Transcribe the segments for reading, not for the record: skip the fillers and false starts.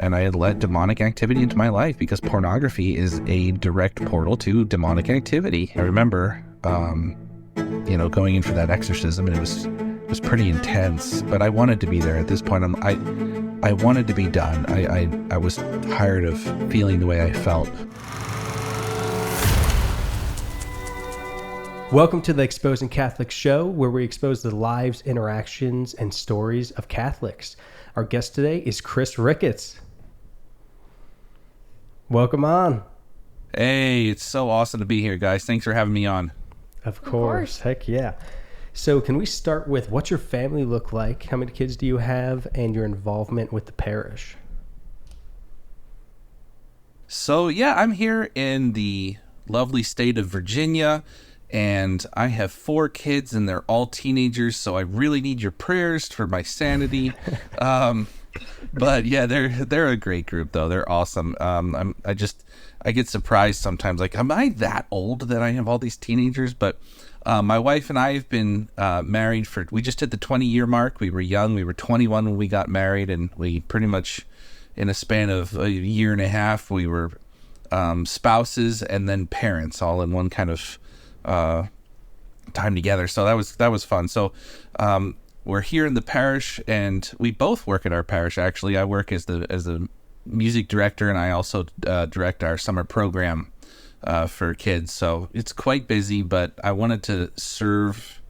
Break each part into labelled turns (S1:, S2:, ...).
S1: and I had let demonic activity into my life because pornography is a direct portal to demonic activity. I remember, going in for that exorcism, and it was pretty intense, but I wanted to be there at this point. I wanted to be done. I was tired of feeling the way I felt.
S2: Welcome to the Exposing Catholics show, where we expose the lives, interactions, and stories of Catholics. Our guest today is Chris Ricketts. Welcome on.
S1: Hey, it's so awesome to be here, guys. Thanks for having me on.
S2: Of course. Heck yeah. So can we start with what's your family look like? How many kids do you have, and your involvement with the parish?
S1: So yeah, I'm here in the lovely state of Virginia, and I have 4 kids, and they're all teenagers, so I really need your prayers for my sanity. But yeah, they're a great group, though. They're awesome. I get surprised sometimes, like, am I that old that I have all these teenagers? But my wife and I have been married we just hit the 20-year mark. We were young. We were 21 when we got married, and we pretty much, in a span of a year and a half, we were spouses and then parents, all in one kind of time together. So that was fun. So we're here in the parish, and we both work at our parish. Actually, I work as the music director, and I also direct our summer program for kids. So it's quite busy, but I wanted to serve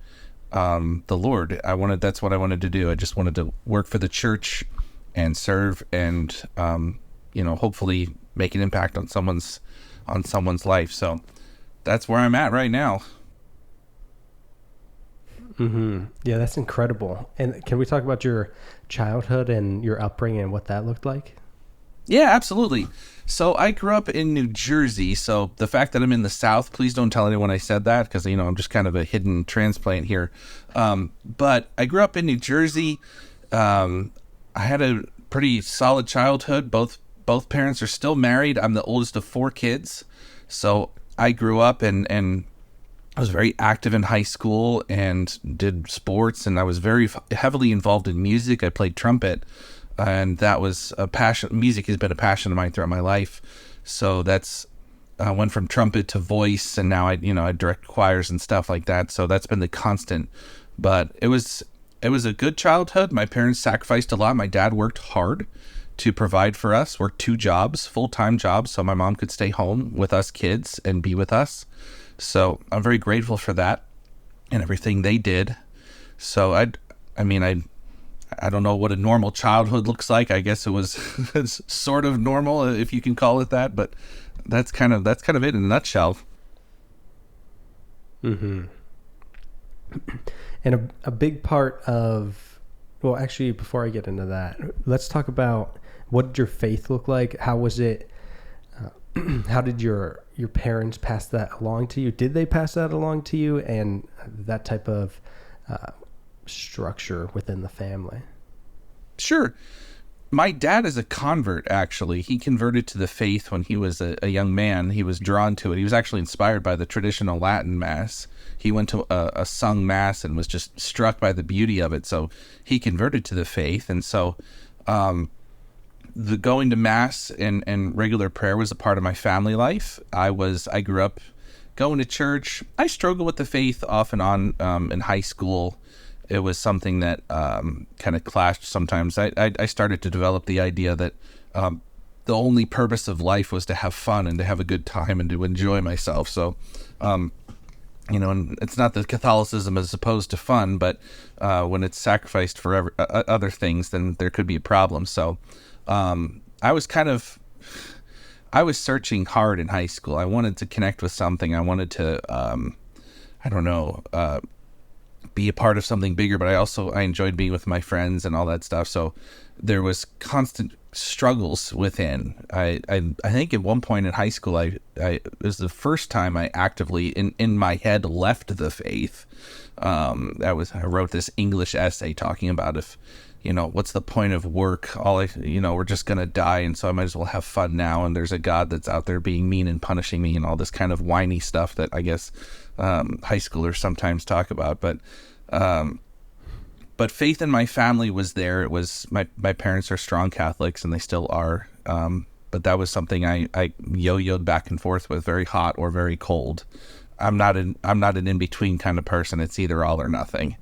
S1: the Lord. That's what I wanted to do. I just wanted to work for the church and serve, and hopefully make an impact on someone's life. So that's where I'm at right now.
S2: Mm-hmm. Yeah, that's incredible. And can we talk about your childhood and your upbringing and what that looked like?
S1: Yeah, absolutely. So I grew up in New Jersey. So the fact that I'm in the South, please don't tell anyone I said that, because I'm just kind of a hidden transplant here. But I grew up in New Jersey. I had a pretty solid childhood. Both parents are still married. I'm the oldest of 4 kids. So I grew up and I was very active in high school and did sports, and I was very heavily involved in music. I played trumpet, and that was a passion. Music has been a passion of mine throughout my life. So I went from trumpet to voice, and now I direct choirs and stuff like that. So that's been the constant. But it was a good childhood. My parents sacrificed a lot. My dad worked hard to provide for us, worked 2 jobs, full-time jobs, so my mom could stay home with us kids and be with us. So I'm very grateful for that and everything they did. So I don't know what a normal childhood looks like. I guess it was it's sort of normal, if you can call it that, but that's kind of it in a nutshell.
S2: Mm-hmm. And a big part of, well, actually, before I get into that, let's talk about what did your faith look like? How was it? How did your parents pass that along to you? Did they pass that along to you, and that type of structure within the family?
S1: Sure. My dad is a convert, actually. He converted to the faith when he was a young man. He was drawn to it. He was actually inspired by the traditional Latin Mass. He went to a sung Mass and was just struck by the beauty of it. So he converted to the faith. And so the going to Mass and regular prayer was a part of my family life. I grew up going to church. I struggled with the faith off and on in high school. It was something that kind of clashed sometimes. I started to develop the idea that the only purpose of life was to have fun and to have a good time and to enjoy myself. So, and it's not that Catholicism is opposed to fun, but when it's sacrificed for other things, then there could be a problem. So I was searching hard in high school. I wanted to connect with something. I wanted to, be a part of something bigger, but I enjoyed being with my friends and all that stuff. So there was constant struggles within. I think at one point in high school, it was the first time I actively in my head left the faith. I wrote this English essay talking about what's the point of work? We're just going to die. And so I might as well have fun now. And there's a God that's out there being mean and punishing me and all this kind of whiny stuff that I guess high schoolers sometimes talk about. But but faith in my family was there. It was my parents are strong Catholics, and they still are. But that was something I yo-yoed back and forth with, very hot or very cold. I'm not an in-between kind of person. It's either all or nothing.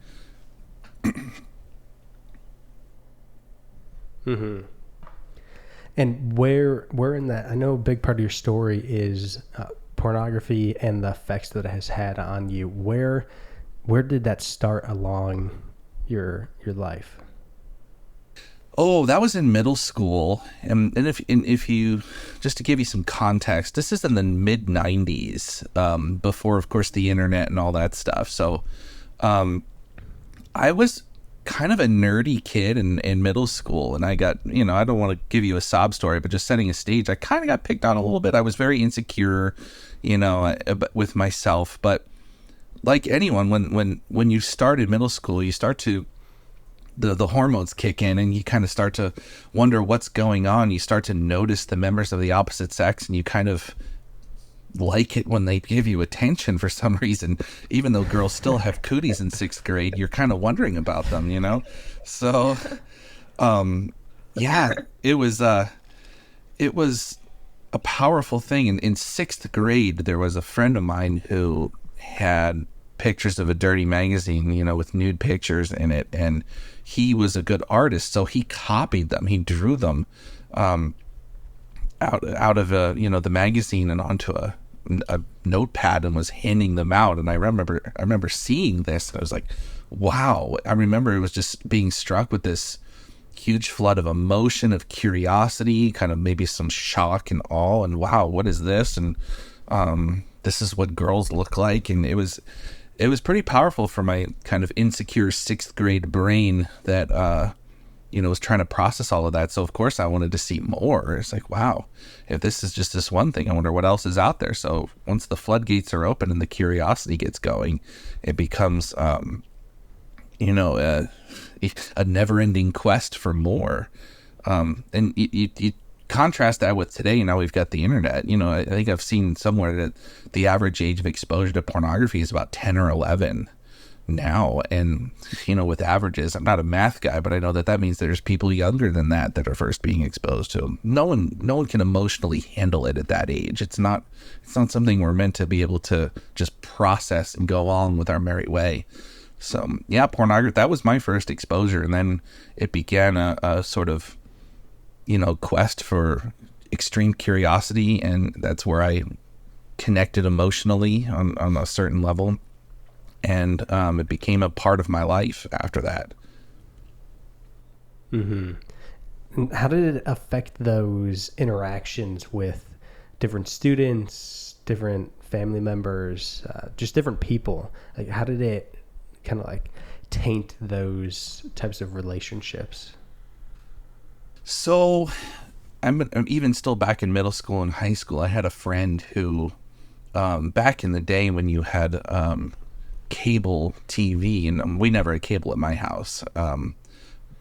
S2: Mm-hmm. And where in that, I know a big part of your story is pornography and the effects that it has had on you. Where did that start along your life?
S1: Oh, that was in middle school, and if you, just to give you some context, this is in the mid '90s, before, of course, the internet and all that stuff. So, I was kind of a nerdy kid in middle school, and I got, I don't want to give you a sob story, but just setting a stage, I kind of got picked on a little bit. I was very insecure, with myself. But like anyone, when you start in middle school, you start to, the hormones kick in, and you kind of start to wonder what's going on. You start to notice the members of the opposite sex, and you kind of like it when they give you attention for some reason. Even though girls still have cooties in 6th grade, you're kind of wondering about them, So, yeah, it was a powerful thing. In 6th grade, there was a friend of mine who had pictures of a dirty magazine, with nude pictures in it, and he was a good artist, so he copied them. He drew them out of the magazine and onto a notepad and was handing them out. And I remember seeing this, and I was like, wow. I remember it was just being struck with this huge flood of emotion, of curiosity, kind of maybe some shock and awe, and wow, what is this? And this is what girls look like. And it was pretty powerful for my kind of insecure 6th grade brain that was trying to process all of that. So of course I wanted to see more. It's like, wow, if this is just this one thing, I wonder what else is out there. So once the floodgates are open and the curiosity gets going, it becomes a never-ending quest for more. And you contrast that with today. We've got the internet. I think I've seen somewhere that the average age of exposure to pornography is about 10 or 11 now. And with averages, I'm not a math guy, but I know that means there's people younger than that are first being exposed to them. No one can emotionally handle it at that age. It's not something we're meant to be able to just process and go on with our merry way. So yeah, pornography, that was my first exposure. And then it began a sort of quest for extreme curiosity, and that's where I connected emotionally on a certain level, and it became a part of my life after that.
S2: Mm-hmm. And how did it affect those interactions with different students, different family members, just different people? Like, how did it kind of like taint those types of relationships?
S1: So I'm even still back in middle school and high school. I had a friend who, back in the day when you had cable TV, and we never had cable at my house,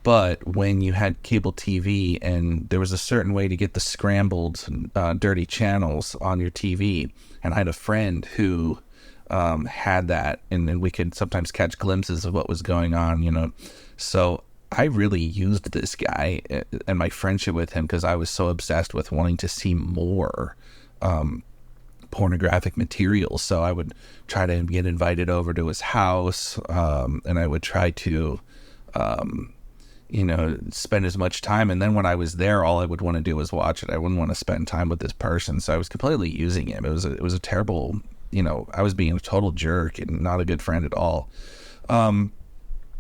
S1: but when you had cable TV and there was a certain way to get the scrambled, dirty channels on your TV, and I had a friend who had that, and we could sometimes catch glimpses of what was going on, So I really used this guy and my friendship with him because I was so obsessed with wanting to see more pornographic material. So I would try to get invited over to his house, and I would try to, spend as much time. And then when I was there, all I would want to do was watch it. I wouldn't want to spend time with this person. So I was completely using him. It was a terrible, I was being a total jerk and not a good friend at all.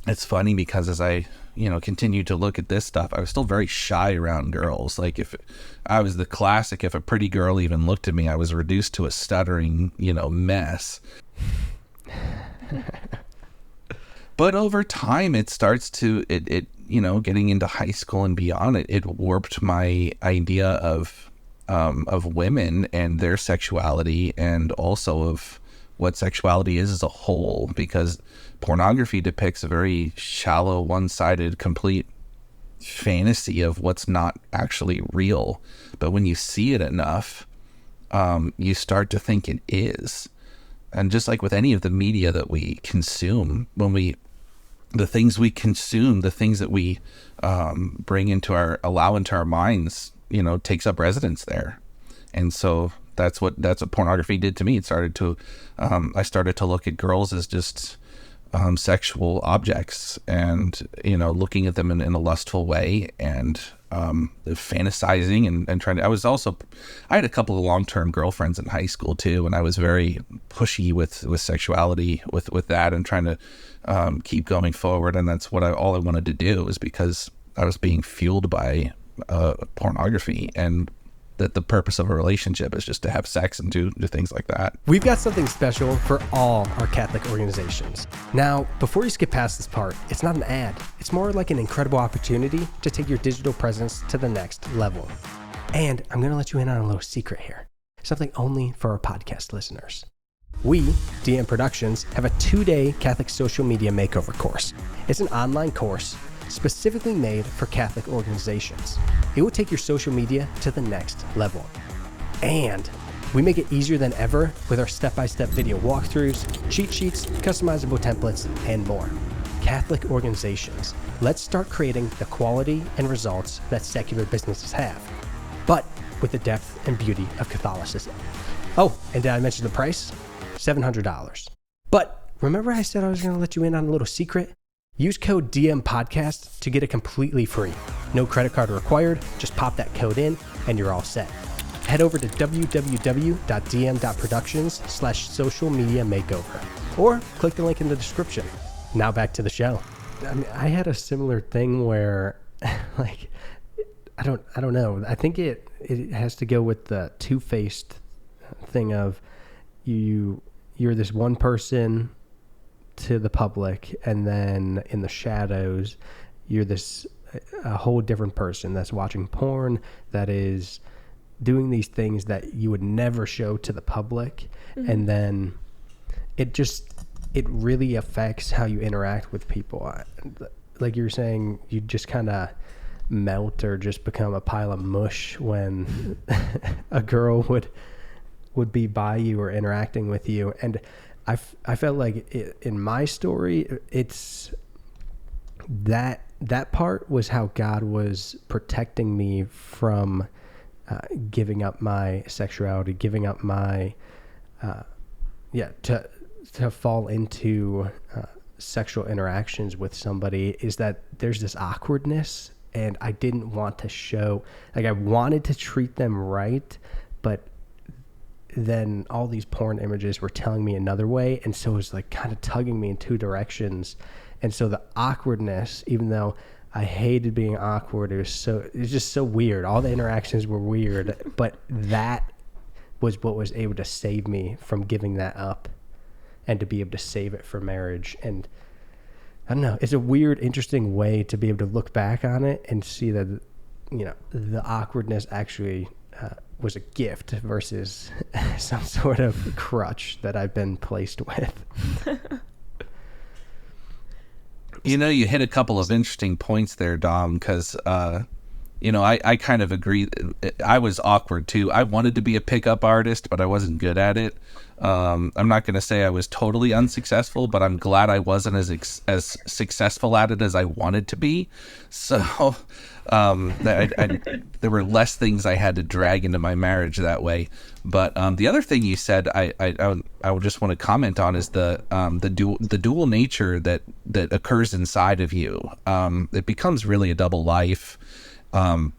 S1: It's funny because as I, continued to look at this stuff, I was still very shy around girls. Like, if I was the classic, if a pretty girl even looked at me, I was reduced to a stuttering, mess. But over time, it starts to, getting into high school and beyond, it warped my idea of women and their sexuality, and also of what sexuality is as a whole, because pornography depicts a very shallow, one-sided, complete fantasy of what's not actually real. But when you see it enough, you start to think it is. And just like with any of the media that we consume, when we the things we consume, the things that we allow into our minds, takes up residence there. And so that's what pornography did to me. I started to look at girls as just sexual objects, and looking at them in a lustful way, and fantasizing and trying to. I had a couple of long-term girlfriends in high school too, and I was very pushy with sexuality with that, and trying to keep going forward. And that's all I wanted to do, was because I was being fueled by pornography, and that the purpose of a relationship is just to have sex and do things like that.
S2: We've got something special for all our Catholic organizations. Now, before you skip past this part, it's not an ad. It's more like an incredible opportunity to take your digital presence to the next level. And I'm going to let you in on a little secret here. Something only for our podcast listeners. We, DM Productions, have a 2-day Catholic social media makeover course. It's an online course specifically made for Catholic organizations. It will take your social media to the next level. And we make it easier than ever with our step-by-step video walkthroughs, cheat sheets, customizable templates, and more. Catholic organizations, let's start creating the quality and results that secular businesses have, but with the depth and beauty of Catholicism. Oh, and did I mention the price? $700. But remember I said I was going to let you in on a little secret? Use code DMPodcast to get it completely free. No credit card required. Just pop that code in and you're all set. Head over to www.dm.productions/social media makeover, or click the link in the description. Now back to the show. I had a similar thing where like, I don't know. I think it has to go with the two-faced thing of you're this one person to the public, and then in the shadows you're a whole different person that's watching porn, that is doing these things that you would never show to the public. Mm-hmm. And then it really affects how you interact with people. Like you were saying, you just kind of melt or just become a pile of mush when a girl would be by you or interacting with you. And I felt like in my story, it's that part was how God was protecting me from giving up my sexuality, giving up my to fall into sexual interactions with somebody, is that there's this awkwardness, and I didn't want to show, like, I wanted to treat them right, but then all these porn images were telling me another way, and so it was like kind of tugging me in two directions. And so the awkwardness, even though I hated being awkward, it was just so weird. All the interactions were weird, but that was what was able to save me from giving that up, and to be able to save it for marriage. And I don't know, it's a weird, interesting way to be able to look back on it and see that, the awkwardness actually was a gift versus some sort of crutch that I've been placed with.
S1: You hit a couple of interesting points there, Dom, because, I kind of agree. I was awkward too. I wanted to be a pickup artist, but I wasn't good at it. I'm not going to say I was totally unsuccessful, but I'm glad I wasn't as successful at it as I wanted to be. So there were less things I had to drag into my marriage that way. But the other thing you said, I would just want to comment on, is the dual nature that occurs inside of you. It becomes really a double life. And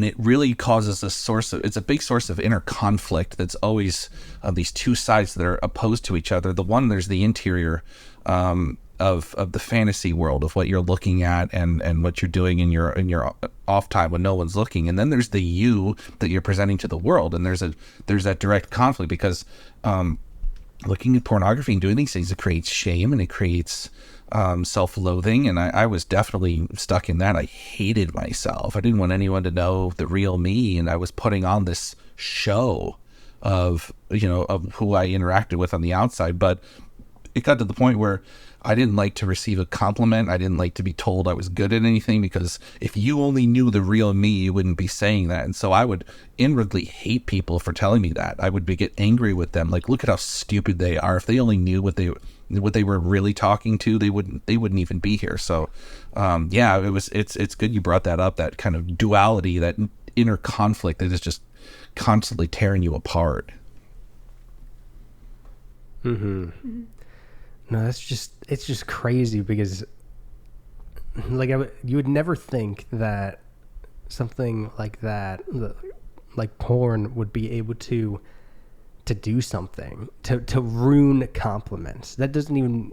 S1: it really causes it's a big source of inner conflict. That's always these two sides that are opposed to each other. There's the interior of the fantasy world of what you're looking at and what you're doing in your off time when no one's looking. And then there's the you that you're presenting to the world. And there's that direct conflict, because looking at pornography and doing these things, it creates shame, and it creates self-loathing, and I was definitely stuck in that. I hated myself. I didn't want anyone to know the real me, and I was putting on this show of who I interacted with on the outside. But it got to the point where I didn't like to receive a compliment. I didn't like to be told I was good at anything, because if you only knew the real me, you wouldn't be saying that. And so I would inwardly hate people for telling me that. I would get angry with them, like, look at how stupid they are. If they only knew what what they were really talking to, they wouldn't even be here. So yeah, it's good you brought that up, that kind of duality, that inner conflict that is just constantly tearing you apart.
S2: Mm-hmm. No, it's just crazy because like you would never think that something like that, like porn, would be able to do something to ruin compliments. That doesn't even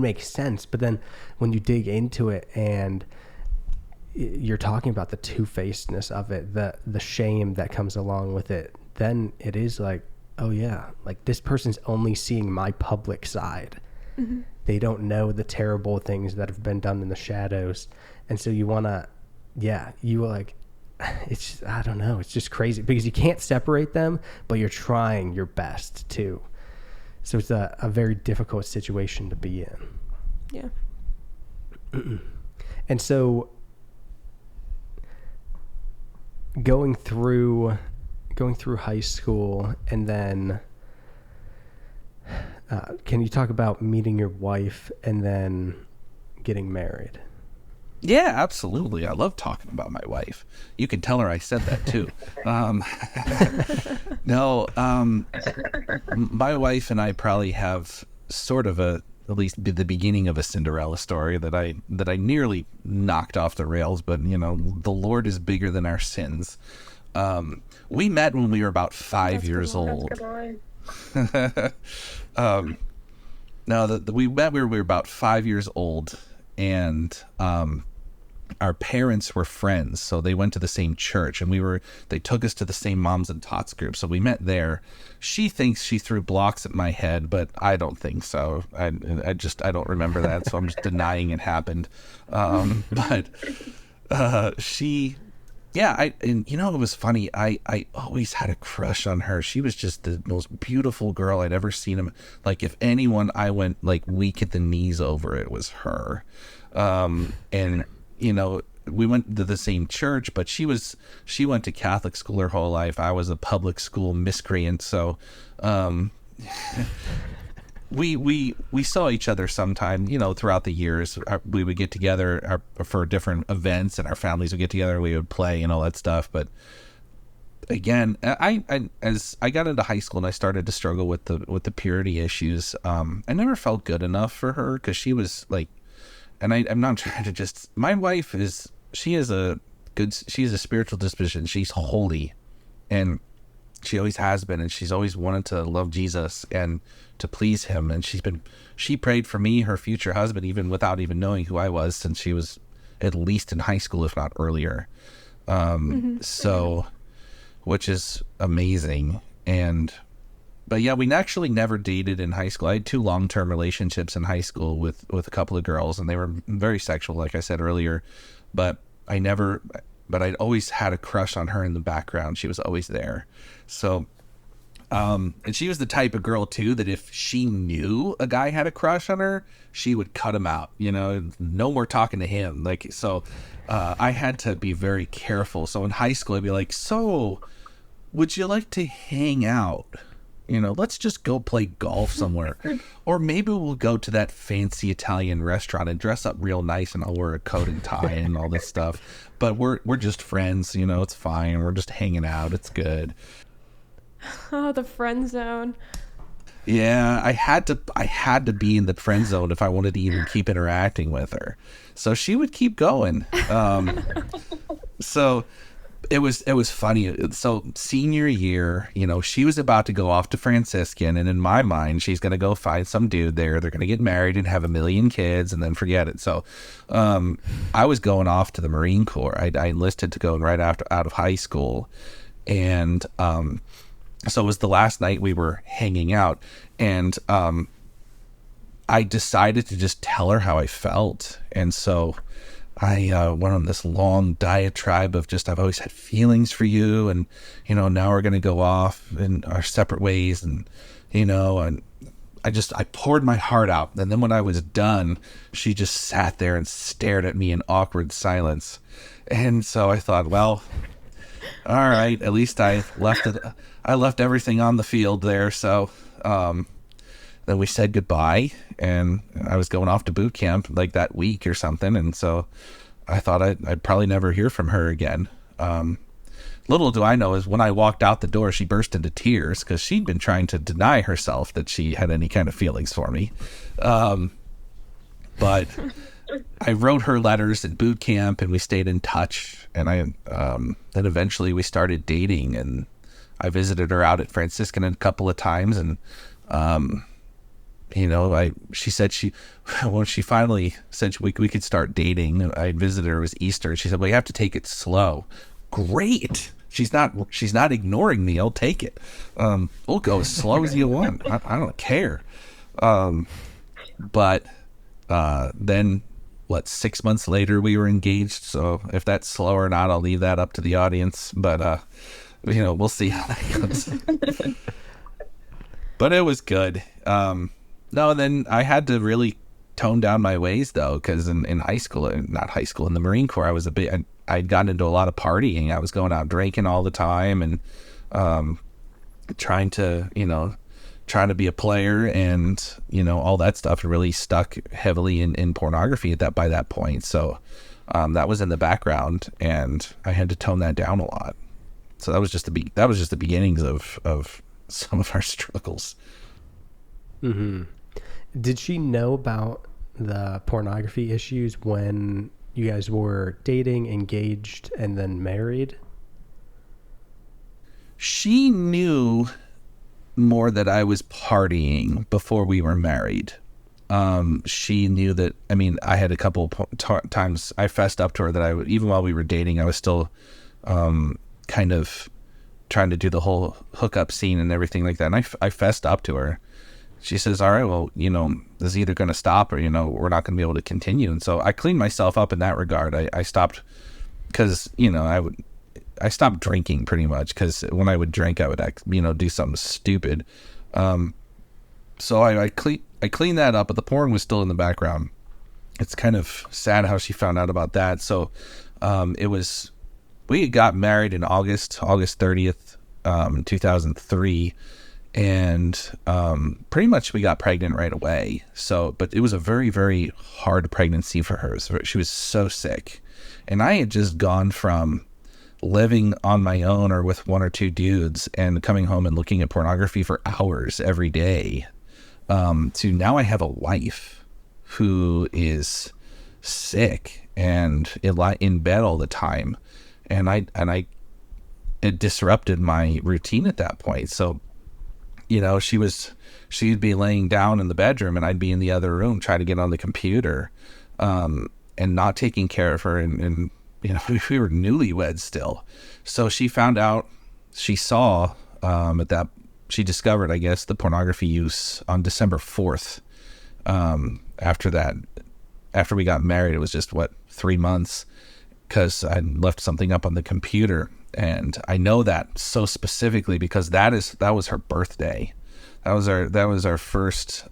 S2: make sense. But then when you dig into it and you're talking about the two-facedness of it, the shame that comes along with it, then it is like, oh yeah, like this person's only seeing my public side. Mm-hmm. They don't know the terrible things that have been done in the shadows. And so you want to, you like, it's just, I don't know, it's just crazy because you can't separate them, but you're trying your best to. So it's a very difficult situation to be in.
S3: Yeah.
S2: And so going through high school, and then can you talk about meeting your wife and then getting married?
S1: Yeah, absolutely. I love talking about my wife. You can tell her I said that too. No, my wife and I probably have sort of at least the beginning of a Cinderella story that I nearly knocked off the rails, but the Lord is bigger than our sins. We met when we were about 5 years old. We met when we were about 5 years old, and our parents were friends, so they went to the same church, and they took us to the same moms and tots group, so we met there. She thinks she threw blocks at my head, but I don't think so. I don't remember that, so I'm just denying it happened. But she, yeah, and it was funny. I always had a crush on her. She was just the most beautiful girl I'd ever seen him. Like, if anyone I went like weak at the knees over, it was her. And we went to the same church, but she went to Catholic school her whole life. I was a public school miscreant. So, we saw each other sometime, throughout the years. We would get together for different events, and our families would get together. We would play and all that stuff. But again, as I got into high school and I started to struggle with the purity issues, I never felt good enough for her, because she was like, and I'm not trying to just, my wife she's a spiritual disposition. She's holy, and she always has been, and she's always wanted to love Jesus and to please him. And she prayed for me, her future husband, even without even knowing who I was, since she was at least in high school, if not earlier. So, which is amazing. But yeah, we actually never dated in high school. I had 2 long-term relationships in high school with a couple of girls, and they were very sexual, like I said earlier. But I'd always had a crush on her in the background. She was always there. So, and she was the type of girl too that if she knew a guy had a crush on her, she would cut him out. No more talking to him. Like, so, I had to be very careful. So in high school, I'd be like, "So, would you like to hang out? Let's just go play golf somewhere. Or maybe we'll go to that fancy Italian restaurant and dress up real nice, and I'll wear a coat and tie and all this stuff. But we're just friends, it's fine. We're just hanging out. It's good."
S3: Oh, the friend zone.
S1: Yeah, I had to be in the friend zone if I wanted to even keep interacting with her. So she would keep going. So it was funny. So senior year, she was about to go off to Franciscan, and in my mind, she's going to go find some dude there. They're going to get married and have a million kids and then forget it. So I was going off to the Marine Corps. I enlisted to go right out of high school. And so it was the last night we were hanging out, and I decided to just tell her how I felt. And so I went on this long diatribe of just, I've always had feelings for you, and now we're going to go off in our separate ways, and and I poured my heart out. And then when I was done, she just sat there and stared at me in awkward silence. And so I thought, well, all right, at least I left everything on the field there. So then we said goodbye, and I was going off to boot camp like that week or something. And so I thought I'd probably never hear from her again. Little do I know is when I walked out the door, she burst into tears because she'd been trying to deny herself that she had any kind of feelings for me. But I wrote her letters at boot camp, and we stayed in touch. And then eventually we started dating, and I visited her out at Franciscan a couple of times. And, she said when she finally said we could start dating, I visited her, it was Easter. She said, well, you have to take it slow. Great. She's not ignoring me. I'll take it. We'll go as slow as you want. I don't care. But then 6 months later we were engaged. So if that's slow or not, I'll leave that up to the audience. But we'll see how that goes. But it was good. No, then I had to really tone down my ways though, because in high school, not high school, in the Marine Corps, I was I'd gotten into a lot of partying. I was going out drinking all the time, and trying to be a player, and all that stuff, really stuck heavily in pornography by that point. So that was in the background, and I had to tone that down a lot. So that was just the beginnings of some of our struggles.
S2: Mm-hmm. Did she know about the pornography issues when you guys were dating, engaged, and then married?
S1: She knew more that I was partying before we were married. She knew that, I had a couple times I fessed up to her that even while we were dating, I was still kind of trying to do the whole hookup scene and everything like that. And I fessed up to her. She says, all right, well, this is either going to stop or, we're not going to be able to continue. And so I cleaned myself up in that regard. I stopped because, I stopped drinking pretty much, because when I would drink, I would, do something stupid. So I cleaned that up, but the porn was still in the background. It's kind of sad how she found out about that. So we got married in August 30th, 2003. And pretty much we got pregnant right away. So, but it was a very, very hard pregnancy for her. She was so sick. And I had just gone from living on my own or with one or two dudes and coming home and looking at pornography for hours every day, to now I have a wife who is sick and in bed all the time. And it disrupted my routine at that point. So, she'd be laying down in the bedroom and I'd be in the other room trying to get on the computer, and not taking care of her. And we were newlyweds still. So she found out, she saw, she discovered, I guess, the pornography use on December 4th. After we got married, it was just 3 months, because I left something up on the computer. And I know that so specifically because that was her birthday. That was our first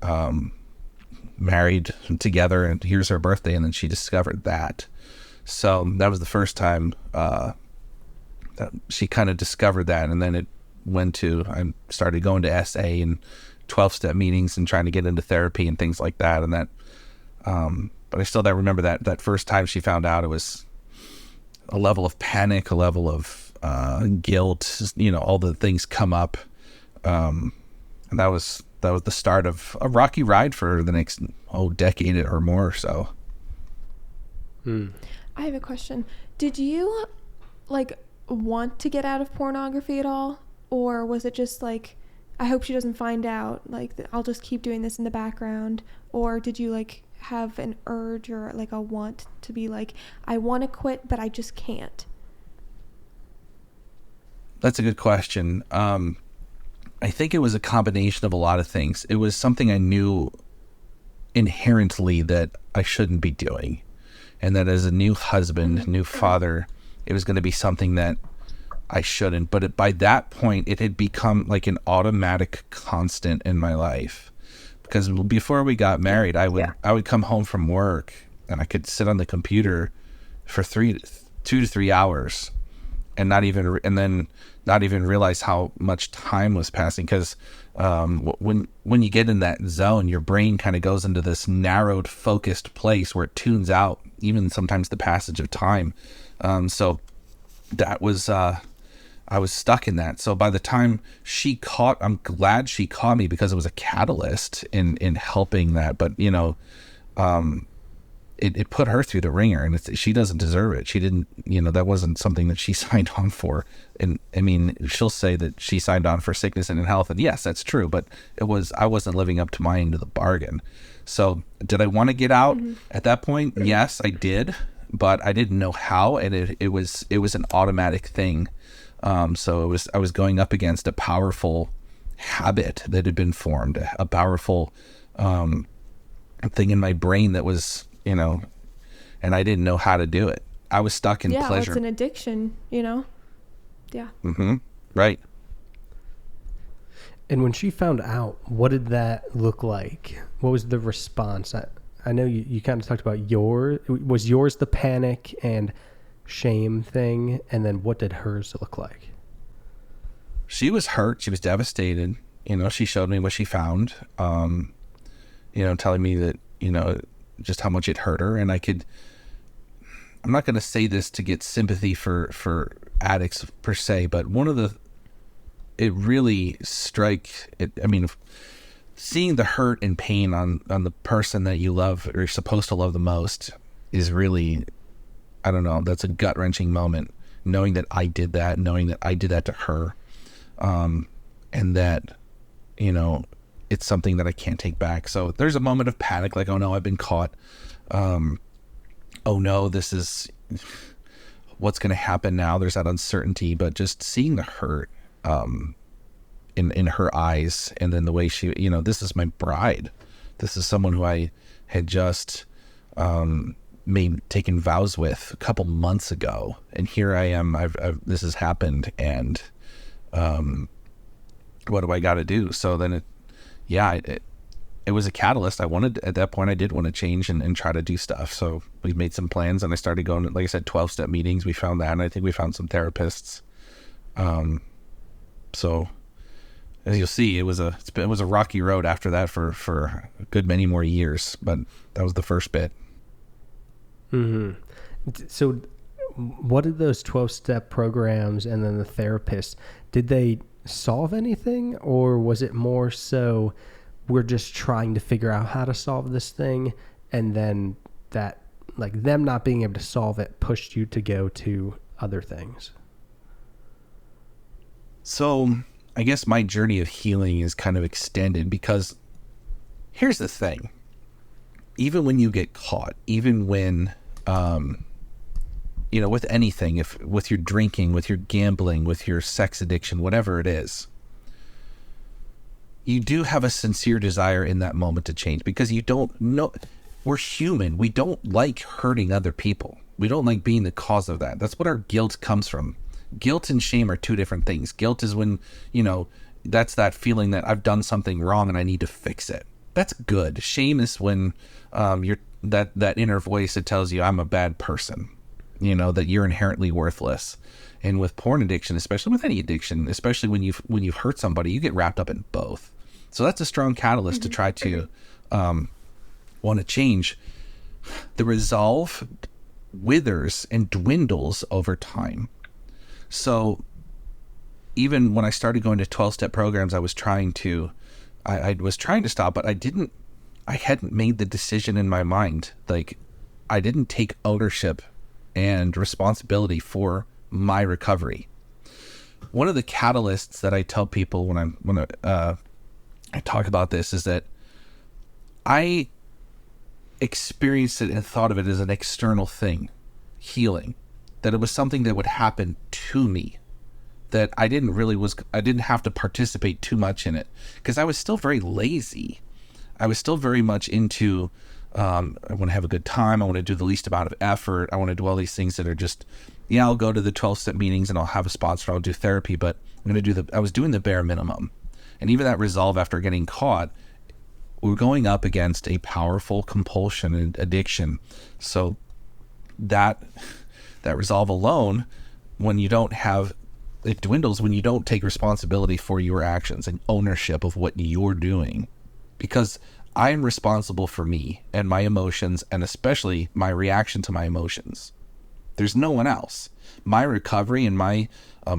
S1: married together, and here's her birthday, and then she discovered that. So that was the first time that she kind of discovered that, and then I started going to SA and 12-step meetings and trying to get into therapy and things like that. And that, but I still remember that first time she found out, it was a level of panic, a level of guilt, all the things come up, and that was the start of a rocky ride for the next decade or more or so.
S3: I have a question. Did you want to get out of pornography at all, or was it just I hope she doesn't find out, I'll just keep doing this in the background? Or did you have an urge or a want to be I want to quit but I just can't?
S1: That's a good question. I think it was a combination of a lot of things. It was something I knew inherently that I shouldn't be doing, and that as a new husband, new father, it was going to be something that I shouldn't. But by that point, it had become an automatic constant in my life. Because before we got married, I would come home from work and I could sit on the computer for 2 to 3 hours. and then not even realize how much time was passing. Because when you get in that zone, your brain kind of goes into this narrowed, focused place where it tunes out even sometimes the passage of time. So that was I was stuck in that. So by the time I'm glad she caught me, because it was a catalyst in helping that. But it put her through the ringer, and she doesn't deserve it. She didn't, that wasn't something that she signed on for. And I mean, she'll say that she signed on for sickness and in health, and yes, that's true, but I wasn't living up to my end of the bargain. So did I want to get out at that point? Yes, I did, but I didn't know how, and it was an automatic thing. So I was going up against a powerful habit that had been formed, a powerful thing in my brain that was, and I didn't know how to do it. I was stuck in pleasure.
S3: Yeah, it's an addiction, Yeah.
S1: Mm-hmm. Right.
S2: And when she found out, what did that look like? What was the response? I know you kind of talked about was yours the panic and shame thing, and then what did hers look like?
S1: She was hurt. She was devastated. She showed me what she found, telling me that, just how much it hurt her. And I'm not going to say this to get sympathy for addicts per se, but it really seeing the hurt and pain on the person that you love or you're supposed to love the most is really, I don't know, that's a gut-wrenching moment, knowing that I did that to her, and that, it's something that I can't take back. So there's a moment of panic, like, oh no, I've been caught. Oh no, this is what's going to happen now. There's that uncertainty, but just seeing the hurt in her eyes, and then the way she, this is my bride. This is someone who I had just taken vows with a couple months ago, and here I am. This has happened, and what do I got to do? So then it was a catalyst. At that point, I did want to change and try to do stuff. So we made some plans, and I started going, like I said, 12-step meetings. We found that, and I think we found some therapists. So as you'll see, it was a rocky road after that for a good many more years, but that was the first bit.
S2: Mm-hmm. So what did those 12-step programs and then the therapists, did they solve anything, or was it more so we're just trying to figure out how to solve this thing, and then that, like, them not being able to solve it pushed you to go to other things?
S1: So I guess my journey of healing is kind of extended, because here's the thing. Even when you get caught, even when, with anything, with your drinking, with your gambling, with your sex addiction, whatever it is, you do have a sincere desire in that moment to change, because you don't know, we're human. We don't like hurting other people. We don't like being the cause of that. That's what our guilt comes from. Guilt and shame are two different things. Guilt is when, that's that feeling that I've done something wrong and I need to fix it. That's good. Shame is when you're that inner voice that tells you I'm a bad person, that you're inherently worthless. And with porn addiction, especially with any addiction, especially when you've hurt somebody, you get wrapped up in both. So that's a strong catalyst to try to want to change. The resolve withers and dwindles over time. So even when I started going to 12-step programs, I was trying to stop, but I hadn't made the decision in my mind. Like, I didn't take ownership and responsibility for my recovery. One of the catalysts that I tell people when I talk about this is that I experienced it and thought of it as an external thing, healing, that it was something that would happen to me, that I didn't have to participate too much in it, because I was still very lazy. I was still very much into, I want to have a good time. I want to do the least amount of effort. I want to do all these things that are just, I'll go to the 12-step meetings and I'll have a sponsor. I'll do therapy, but I was doing the bare minimum. And even that resolve after getting caught, we're going up against a powerful compulsion and addiction. So that resolve alone when you don't have, it dwindles when you don't take responsibility for your actions and ownership of what you're doing. Because I am responsible for me and my emotions, and especially my reaction to my emotions. There's no one else. My recovery and my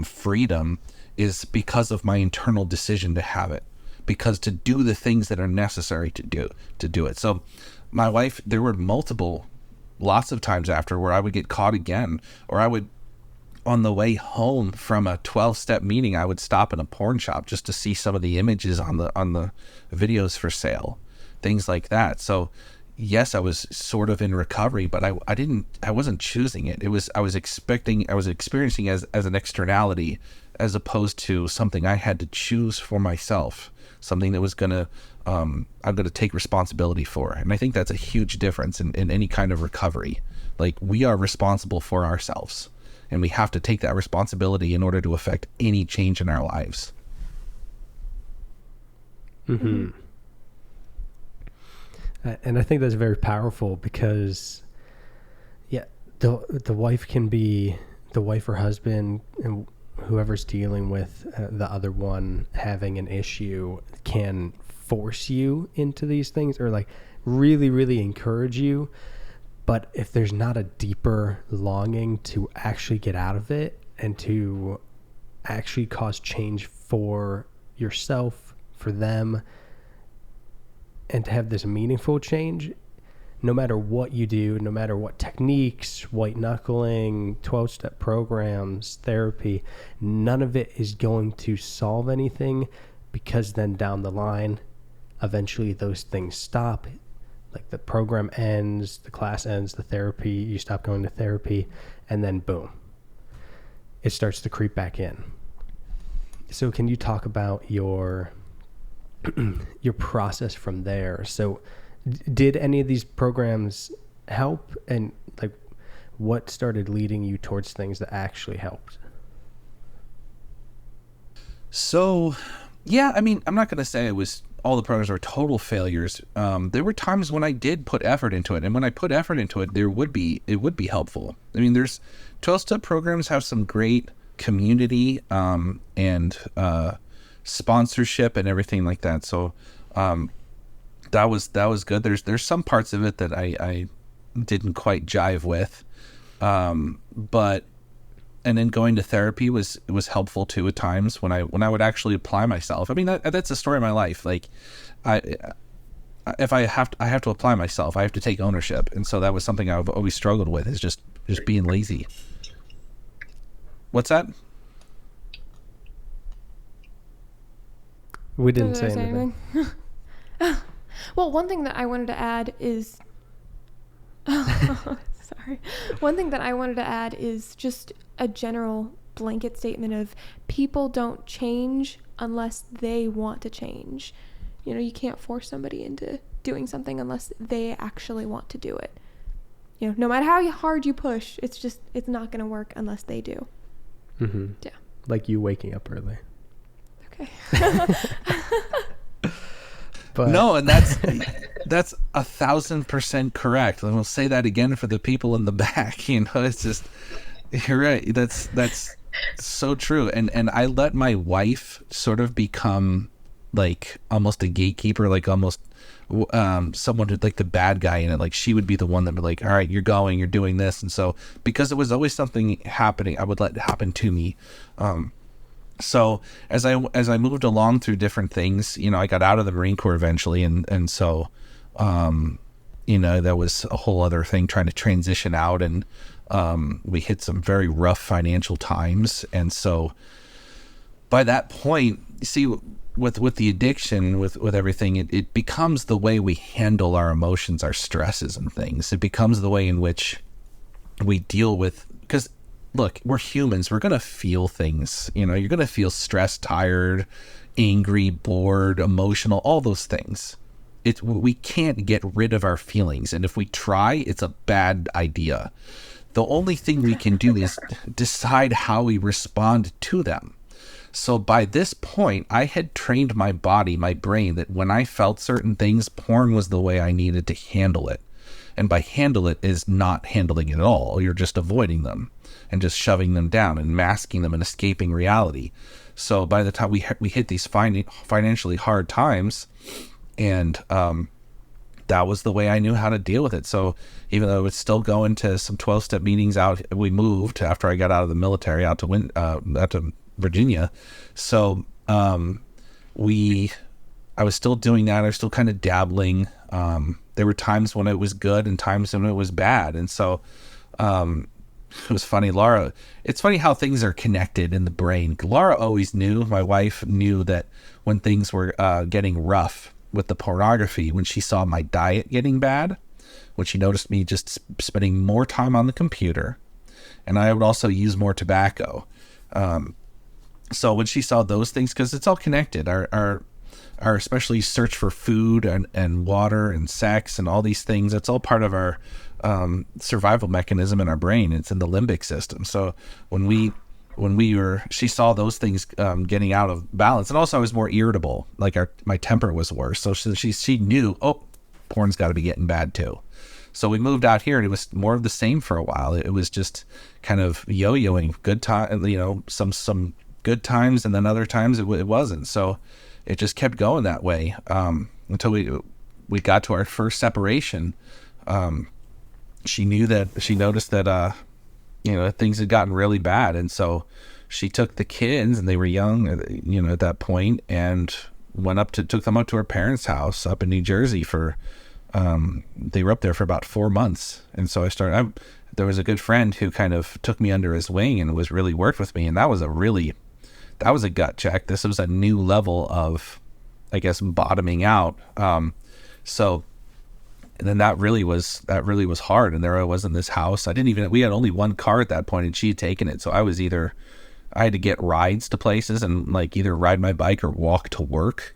S1: freedom is because of my internal decision to have it, because to do the things that are necessary to do it. So my wife, there were lots of times after where I would get caught again, or I would, on the way home from a 12-step meeting, I would stop in a porn shop just to see some of the images on the videos for sale, things like that. So yes, I was sort of in recovery, but I wasn't choosing it. I was experiencing as an externality, as opposed to something I had to choose for myself, something that was I'm gonna take responsibility for. And I think that's a huge difference in any kind of recovery. Like, we are responsible for ourselves, and we have to take that responsibility in order to affect any change in our lives.
S2: Mm-hmm. And I think that's very powerful, because the wife can be, the wife or husband, and whoever's dealing with the other one having an issue, can force you into these things, or like really, really encourage you. But if there's not a deeper longing to actually get out of it and to actually cause change for yourself, for them, and to have this meaningful change, no matter what you do, no matter what techniques, white knuckling, 12-step programs, therapy, none of it is going to solve anything, because then down the line, eventually those things stop. Like, the program ends, the class ends, the therapy, you stop going to therapy, and then boom, it starts to creep back in. So can you talk about your process from there? So did any of these programs help, and like, what started leading you towards things that actually helped?
S1: So, yeah, I mean, I'm not going to say all the programs were total failures. There were times when I did put effort into it, and when I put effort into it, it would be helpful. I mean, 12-step programs have some great community and sponsorship and everything like that. So that was good. There's some parts of it that I didn't quite jive with, but. And then going to therapy was helpful too at times when I would actually apply myself. I mean, that's the story of my life. Like, if I have to apply myself, I have to take ownership. And so that was something I've always struggled with, is just being lazy. What's that?
S2: We didn't say anything.
S3: Well, one thing that I wanted to add is sorry. One thing that I wanted to add is just a general blanket statement of, people don't change unless they want to change. You know, you can't force somebody into doing something unless they actually want to do it. You know, no matter how hard you push, it's not going to work unless they do.
S2: Mm-hmm.
S3: Yeah.
S2: Like you waking up early.
S3: Okay.
S2: But
S1: no, and that's 1,000% correct. And we'll say that again for the people in the back. You know, it's just, you're right. That's so true. And I let my wife sort of become like almost a gatekeeper, like almost someone who'd like the bad guy in it. Like, she would be the one that would like, all right, you're doing this. And so, because it was always something happening, I would let it happen to me. So as I moved along through different things, you know, I got out of the Marine Corps eventually. And so, you know, that was a whole other thing, trying to transition out, and we hit some very rough financial times. And so by that point, you see, with the addiction, with everything, it becomes the way we handle our emotions, our stresses and things. It becomes the way in which we deal with, because look, we're humans. We're going to feel things. You know, you're going to feel stressed, tired, angry, bored, emotional, all those things. We can't get rid of our feelings. And if we try, it's a bad idea. The only thing we can do is decide how we respond to them. So by this point, I had trained my body, my brain, that when I felt certain things, porn was the way I needed to handle it. And by handle it is not handling it at all. You're just avoiding them and just shoving them down and masking them and escaping reality. So by the time we hit these financially hard times, and that was the way I knew how to deal with it. So even though I would still go into some 12-step meetings out, we moved after I got out of the military out to Virginia. So I was still doing that. I was still kind of dabbling. There were times when it was good and times when it was bad. And so it was funny, Laura. It's funny how things are connected in the brain. Laura always knew, my wife knew that when things were getting rough with the pornography, when she saw my diet getting bad, when she noticed me just spending more time on the computer, and I would also use more tobacco. So when she saw those things, because it's all connected, our especially search for food and water and sex and all these things, it's all part of our survival mechanism in our brain. It's in the limbic system. So she saw those things getting out of balance, and also I was more irritable. Like my temper was worse. So she knew, oh, porn's got to be getting bad too. So we moved out here, and it was more of the same for a while. It was just kind of yo-yoing. Good time, some good times, and then other times it wasn't. So it just kept going that way until we got to our first separation. She noticed that things had gotten really bad, and so she took the kids, and they were young, at that point, and took them up to her parents' house up in New Jersey for. They were up there for about 4 months, and so there was a good friend who kind of took me under his wing and was really worked with me, and that was a gut check. This was a new level of, I guess, bottoming out. And then that really was hard. And there I was in this house. We had only one car at that point, and she had taken it. So I had to get rides to places and like either ride my bike or walk to work.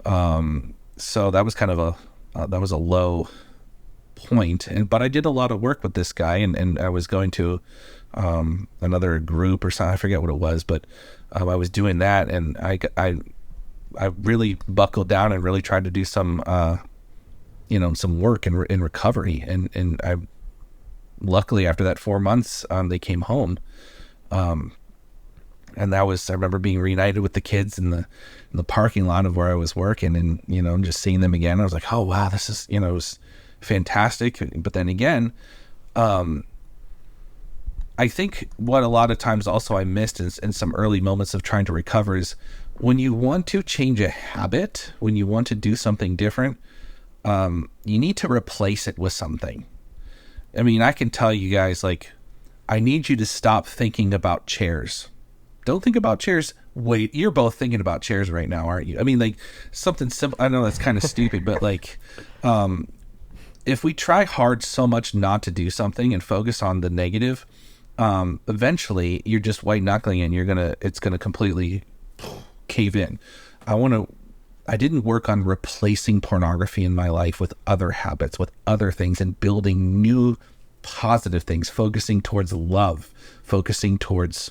S1: So that was kind of that was a low point. But I did a lot of work with this guy, and I was going to another group or something. I forget what it was, but I was doing that, and I really buckled down and really tried to do some work in recovery. And I, luckily after that 4 months, they came home. And I remember being reunited with the kids in the parking lot of where I was working, and, just seeing them again. I was like, oh wow, this is, it was fantastic. But then again, I think what a lot of times also I missed in some early moments of trying to recover is when you want to change a habit, when you want to do something different, you need to replace it with something. I mean, I can tell you guys, like, I need you to stop thinking about chairs. Don't think about chairs. Wait, you're both thinking about chairs right now, aren't you? I mean, like, something simple. I know that's kind of stupid, but like, if we try hard so much not to do something and focus on the negative, eventually you're just white knuckling and it's gonna completely cave in. I didn't work on replacing pornography in my life with other habits, with other things, and building new positive things, focusing towards love, focusing towards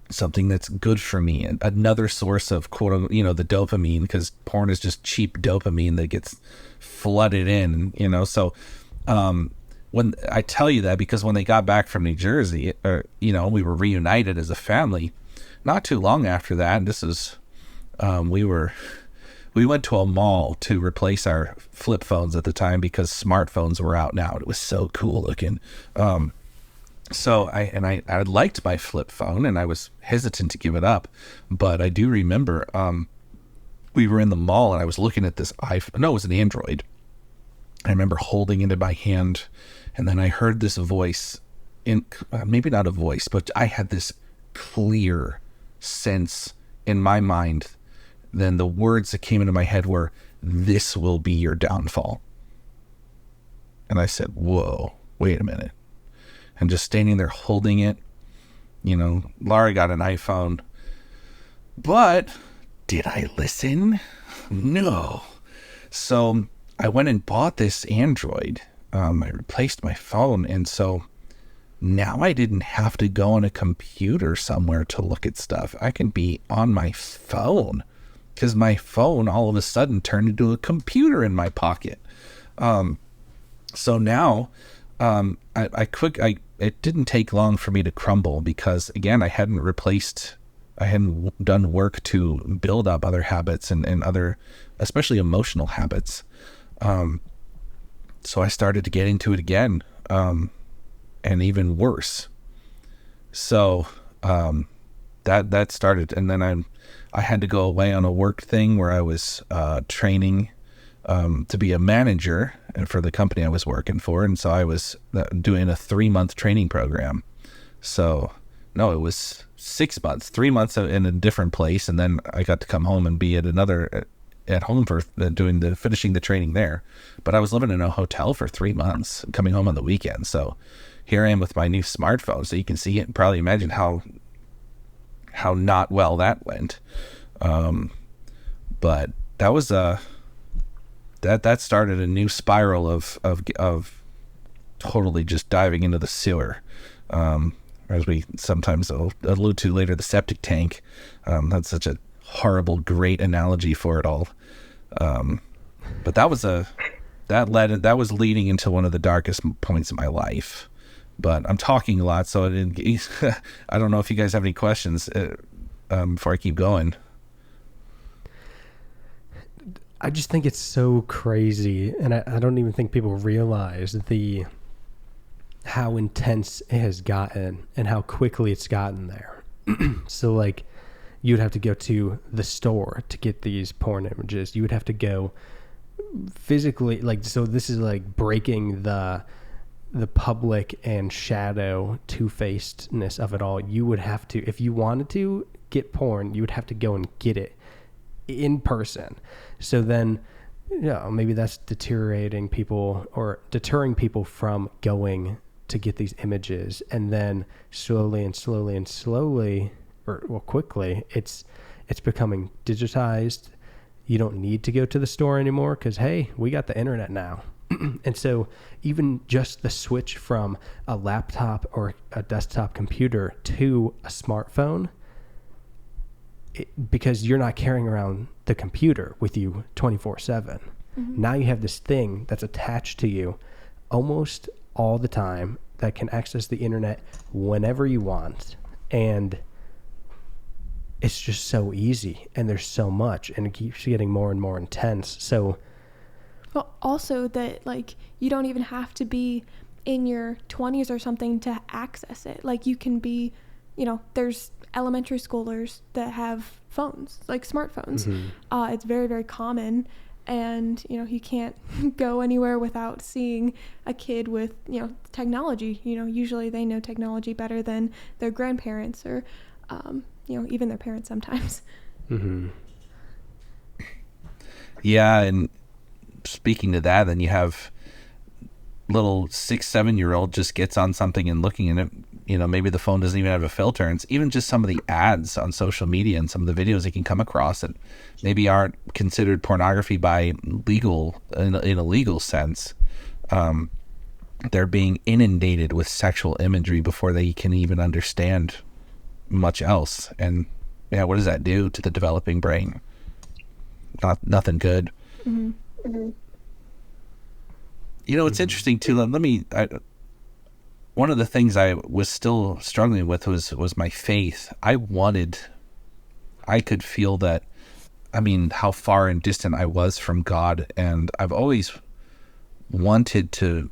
S1: something that's good for me, and another source of quote, the dopamine, because porn is just cheap dopamine that gets flooded in, so when I tell you that, because when they got back from New Jersey, we were reunited as a family, not too long after that, and this is we went to a mall to replace our flip phones at the time because smartphones were out now. It was so cool looking. So I liked my flip phone, and I was hesitant to give it up, but I do remember we were in the mall, and I was looking at this iPhone. No, it was an Android. I remember holding it in my hand, and then I heard this voice, maybe not a voice, but I had this clear sense in my mind. Then the words that came into my head were, "This will be your downfall." And I said, whoa, wait a minute. And just standing there holding it, Laura got an iPhone. But did I listen? No. So I went and bought this Android. I replaced my phone. And so now I didn't have to go on a computer somewhere to look at stuff. I can be on my phone, because my phone all of a sudden turned into a computer in my pocket. So now, it didn't take long for me to crumble because again, I hadn't done work to build up other habits and other, especially emotional habits. So I started to get into it again, and even worse. So, that started, and then I had to go away on a work thing where I was, training, to be a manager for the company I was working for. And so I was doing a 3-month training program. So no, it was 6 months, 3 months in a different place. And then I got to come home and be at home for finishing the training there. But I was living in a hotel for 3 months, coming home on the weekend. So here I am with my new smartphone. So you can see it and probably imagine how not well that went. But that was that started a new spiral of totally just diving into the sewer. As we sometimes allude to later, the septic tank. That's such a horrible, great analogy for it all. But that was leading into one of the darkest points in my life. But I'm talking a lot, so I don't know if you guys have any questions before I keep going.
S2: I just think it's so crazy, and I don't even think people realize how intense it has gotten and how quickly it's gotten there. So like, you'd have to go to the store to get these porn images. You would have to go physically, like, so this is like breaking the public and shadow two-facedness of it all. You would have to, if you wanted to get porn, you would have to go and get it in person. So then, maybe that's deteriorating people or deterring people from going to get these images. And then slowly, or quickly, it's becoming digitized. You don't need to go to the store anymore because, hey, we got the internet now. And so even just the switch from a laptop or a desktop computer to a smartphone, because you're not carrying around the computer with you 24/7. Mm-hmm. Now you have this thing that's attached to you almost all the time that can access the internet whenever you want. And it's just so easy, and there's so much, and it keeps getting more and more intense. So,
S3: well, also that, like, you don't even have to be in your 20s or something to access it. Like, you can be, there's elementary schoolers that have phones, like smartphones. Mm-hmm. It's very, very common. And, you can't go anywhere without seeing a kid with, technology. Usually they know technology better than their grandparents or, even their parents sometimes.
S2: Mm-hmm.
S1: Yeah, and speaking to that, then you have little 6-7-year-old just gets on something and looking at it, maybe the phone doesn't even have a filter, and it's even just some of the ads on social media and some of the videos they can come across that maybe aren't considered pornography by in a legal sense. They're being inundated with sexual imagery before they can even understand much else. And yeah, what does that do to the developing brain? Nothing good.
S3: Mm-hmm. Mm-hmm.
S1: It's interesting too. One of the things I was still struggling with was my faith. I could feel that, how far and distant I was from God. And I've always wanted to,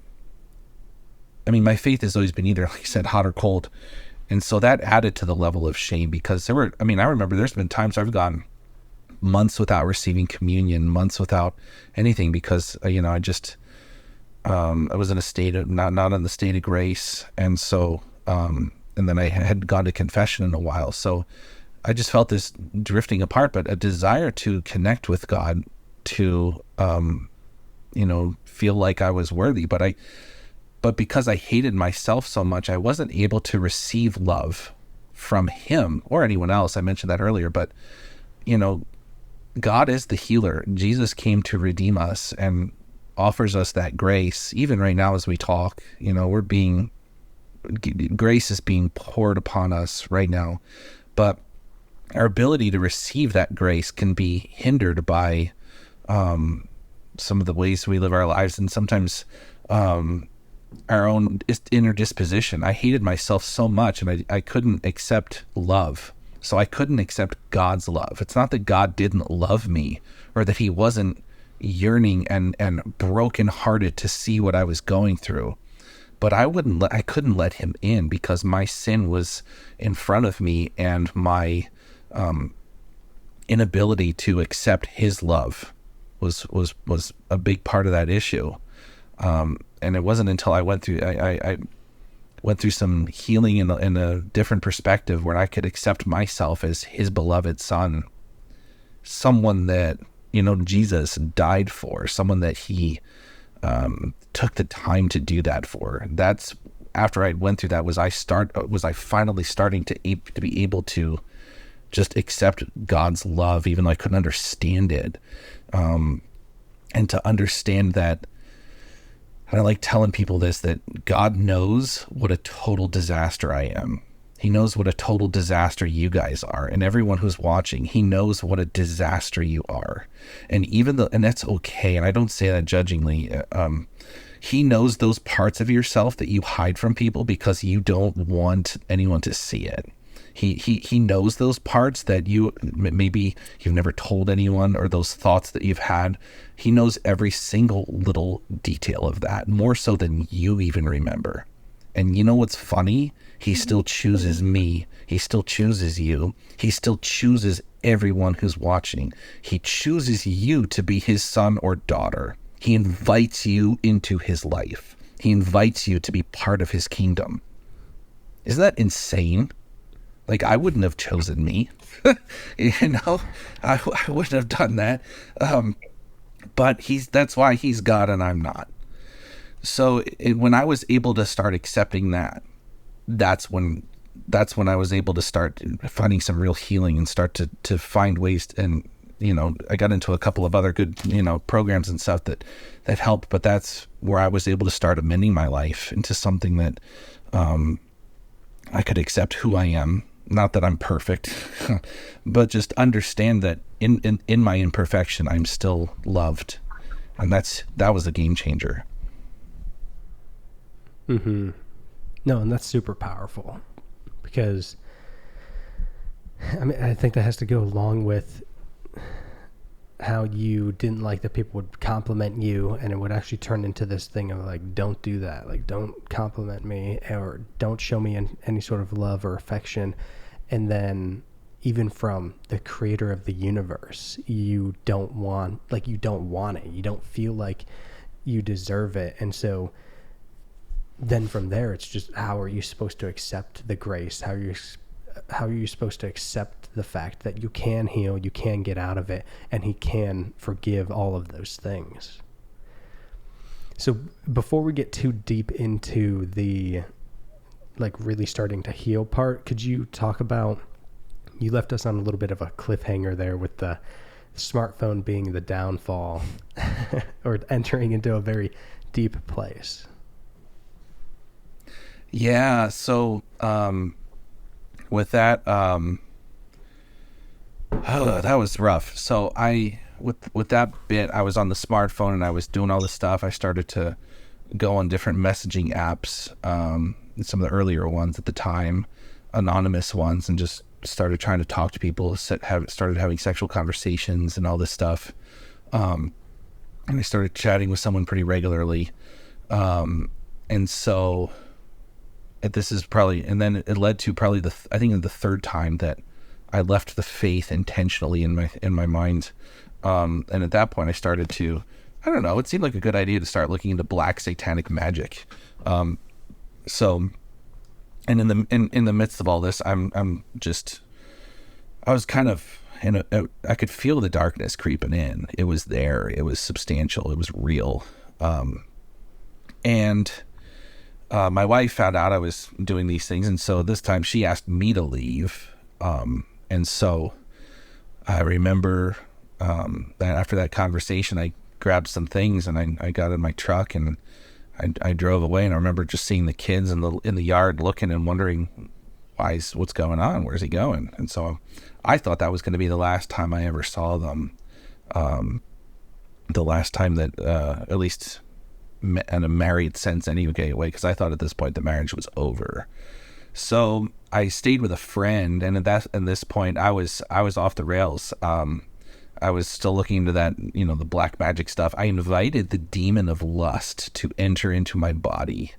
S1: my faith has always been either, like you said, hot or cold. And so that added to the level of shame, because I remember there's been times I've gone months without receiving communion, months without anything, because, I just, I was in a state of not in the state of grace. And so, and then I had gone to confession in a while. So I just felt this drifting apart, but a desire to connect with God, to, feel like I was worthy. But because I hated myself so much, I wasn't able to receive love from him or anyone else. I mentioned that earlier, but, God is the healer. Jesus came to redeem us and offers us that grace. Even right now as we talk, grace is being poured upon us right now. But our ability to receive that grace can be hindered by some of the ways we live our lives. And sometimes our own inner disposition. I hated myself so much, and I couldn't accept love. So I couldn't accept God's love. It's not that God didn't love me, or that he wasn't yearning and brokenhearted to see what I was going through. But I couldn't let him in, because my sin was in front of me, and my inability to accept his love was a big part of that issue. And it wasn't until I went through some healing in a different perspective, where I could accept myself as his beloved son, someone that, Jesus died for, someone that he took the time to do that for. That's after I went through that, was I finally starting to be able to just accept God's love, even though I couldn't understand it, and to understand that. And I like telling people this, that God knows what a total disaster I am. He knows what a total disaster you guys are, and everyone who's watching, he knows what a disaster you are. And and that's okay. And I don't say that judgingly. He knows those parts of yourself that you hide from people because you don't want anyone to see it. He knows those parts that maybe you've never told anyone, or those thoughts that you've had. He knows every single little detail of that, more so than you even remember. And you know what's funny? He still chooses me. He still chooses you. He still chooses everyone who's watching. He chooses you to be his son or daughter. He invites you into his life. He invites you to be part of his kingdom. Isn't that insane? Like, I wouldn't have chosen me. I wouldn't have done that. But that's why he's God and I'm not. So when I was able to start accepting that, that's when I was able to start finding some real healing and start to find ways. And, I got into a couple of other good, programs and stuff that helped. But that's where I was able to start amending my life into something that I could accept who I am. Not that I'm perfect, but just understand that in my imperfection, I'm still loved. And that was a game changer.
S2: Mm-hmm. No, and that's super powerful, because I think that has to go along with how you didn't like that people would compliment you, and it would actually turn into this thing of like, don't do that. Like, don't compliment me, or don't show me any sort of love or affection. And then even from the creator of the universe, you don't want it. You don't feel like you deserve it. And so then from there, it's just, how are you supposed to accept the grace? How are you supposed to accept the fact that you can heal, you can get out of it, and he can forgive all of those things? So before we get too deep into the really starting to heal part, could you talk about, you left us on a little bit of a cliffhanger there with the smartphone being the downfall or entering into a very deep place.
S1: Yeah. So, with that, that was rough. So with that bit, I was on the smartphone and I was doing all this stuff. I started to go on different messaging apps, some of the earlier ones at the time, anonymous ones, and just started trying to talk to people, started having sexual conversations and all this stuff. And I started chatting with someone pretty regularly. And so this is probably, and then it led to probably I think the third time that I left the faith intentionally in my mind. And at that point I started to, I don't know, it seemed like a good idea to start looking into black satanic magic. So, and in the midst of all this, I was kind of I could feel the darkness creeping in. It was there. It was substantial. It was real. And my wife found out I was doing these things, and so this time she asked me to leave. And so I remember that after that conversation, I grabbed some things and I got in my truck and I drove away. And I remember just seeing the kids in the yard looking and wondering, what's going on? Where's he going? And so I thought that was going to be the last time I ever saw them. The last time that, at least in a married sense anyway, because I thought at this point the marriage was over. So I stayed with a friend, and at this point I was off the rails. I was still looking into that, the black magic stuff. I invited the demon of lust to enter into my body.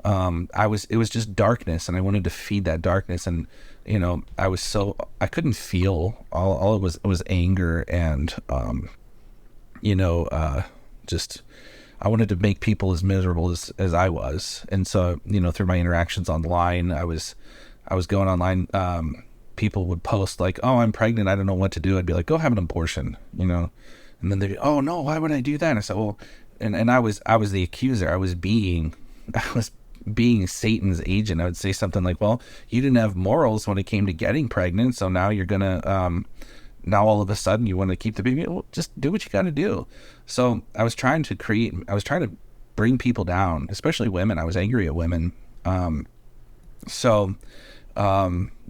S1: It was just darkness, and I wanted to feed that darkness. And, I couldn't feel. All it was anger and, just, I wanted to make people as miserable as I was. And so, through my interactions online, I was going online, people would post like, "Oh, I'm pregnant, I don't know what to do." I'd be like, "Go have an abortion," and then they'd be, "Oh no, why would I do that?" And I said, "Well," and I was the accuser. I was being Satan's agent. I would say something like, "Well, you didn't have morals when it came to getting pregnant, so now you're gonna now all of a sudden you want to keep the baby. Well, just do what you got to do." So I was trying to bring people down, especially women. I was angry at women.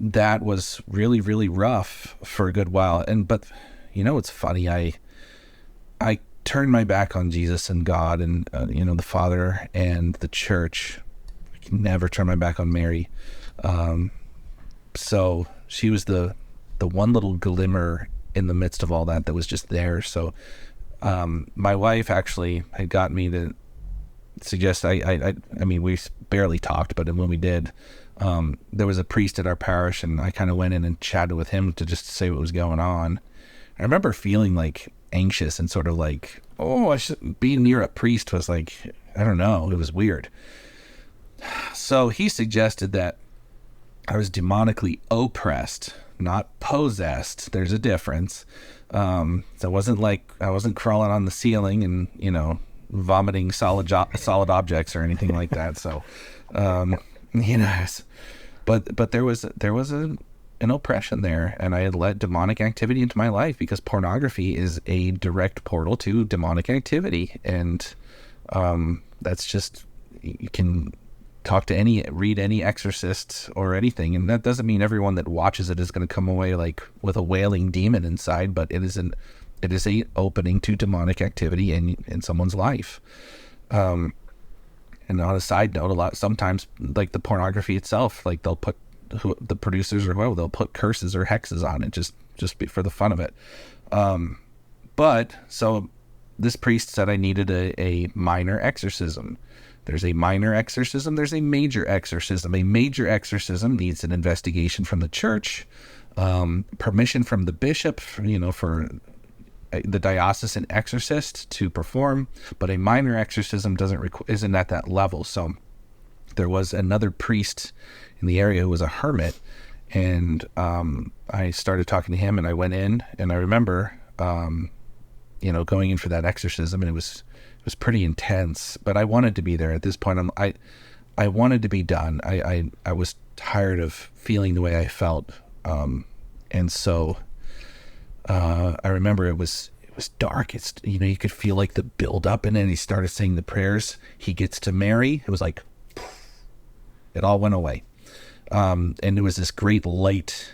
S1: That was really, really rough for a good while. But it's funny. I turned my back on Jesus and God and, the Father and the church. I can never turn my back on Mary. So she was the one little glimmer in the midst of all that was just there. So, my wife actually had got me to suggest, I mean, we barely talked, but when we did, there was a priest at our parish, and I kind of went in and chatted with him to just say what was going on. I remember feeling like anxious and sort of like, oh, I should be near a priest was like, I don't know, it was weird. So he suggested that I was demonically oppressed, not possessed. There's a difference. So it wasn't like I wasn't crawling on the ceiling and, vomiting solid objects or anything like that. So, but there was an oppression there, and I had let demonic activity into my life because pornography is a direct portal to demonic activity. And, that's just, you can read any exorcist or anything. And that doesn't mean everyone that watches it is going to come away like with a wailing demon inside, but it is a opening to demonic activity in someone's life. And on a side note, sometimes like the pornography itself, like they'll put the producers or whoever, they'll put curses or hexes on it just for the fun of it. But so this priest said I needed a minor exorcism. There's a minor exorcism. There's a major exorcism. A major exorcism needs an investigation from the church, permission from the bishop, for the diocesan exorcist to perform, but a minor exorcism isn't at that level. So there was another priest in the area who was a hermit, and I started talking to him, and I went in, and I remember going in for that exorcism, and it was pretty intense, but I wanted to be there at this point. I wanted to be done. I was tired of feeling the way I felt, and so I remember it was dark. It's, you could feel like the build up, and then he started saying the prayers. He gets to Mary. It was like, it all went away. And it was this great light,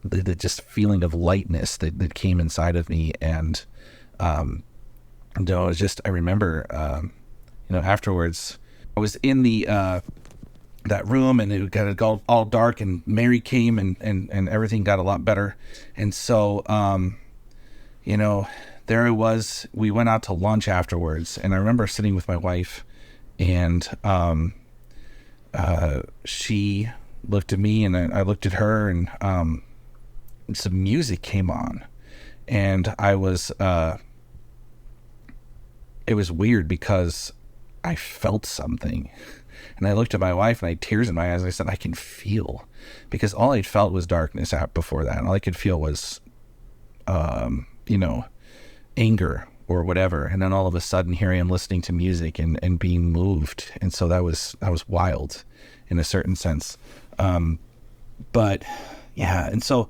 S1: the just feeling of lightness that came inside of me. And, it was just, I remember, afterwards I was in the, that room, and it got all dark, and Mary came, and everything got a lot better. And so, there I was. We went out to lunch afterwards, and I remember sitting with my wife, and she looked at me, and I looked at her, and some music came on, and I was it was weird because I felt something. And I looked at my wife, and I had tears in my eyes. And I said, I can feel, because all I'd felt was darkness out before that. And all I could feel was, anger or whatever. And then all of a sudden, here I am listening to music and being moved. And so that was wild in a certain sense. But yeah. And so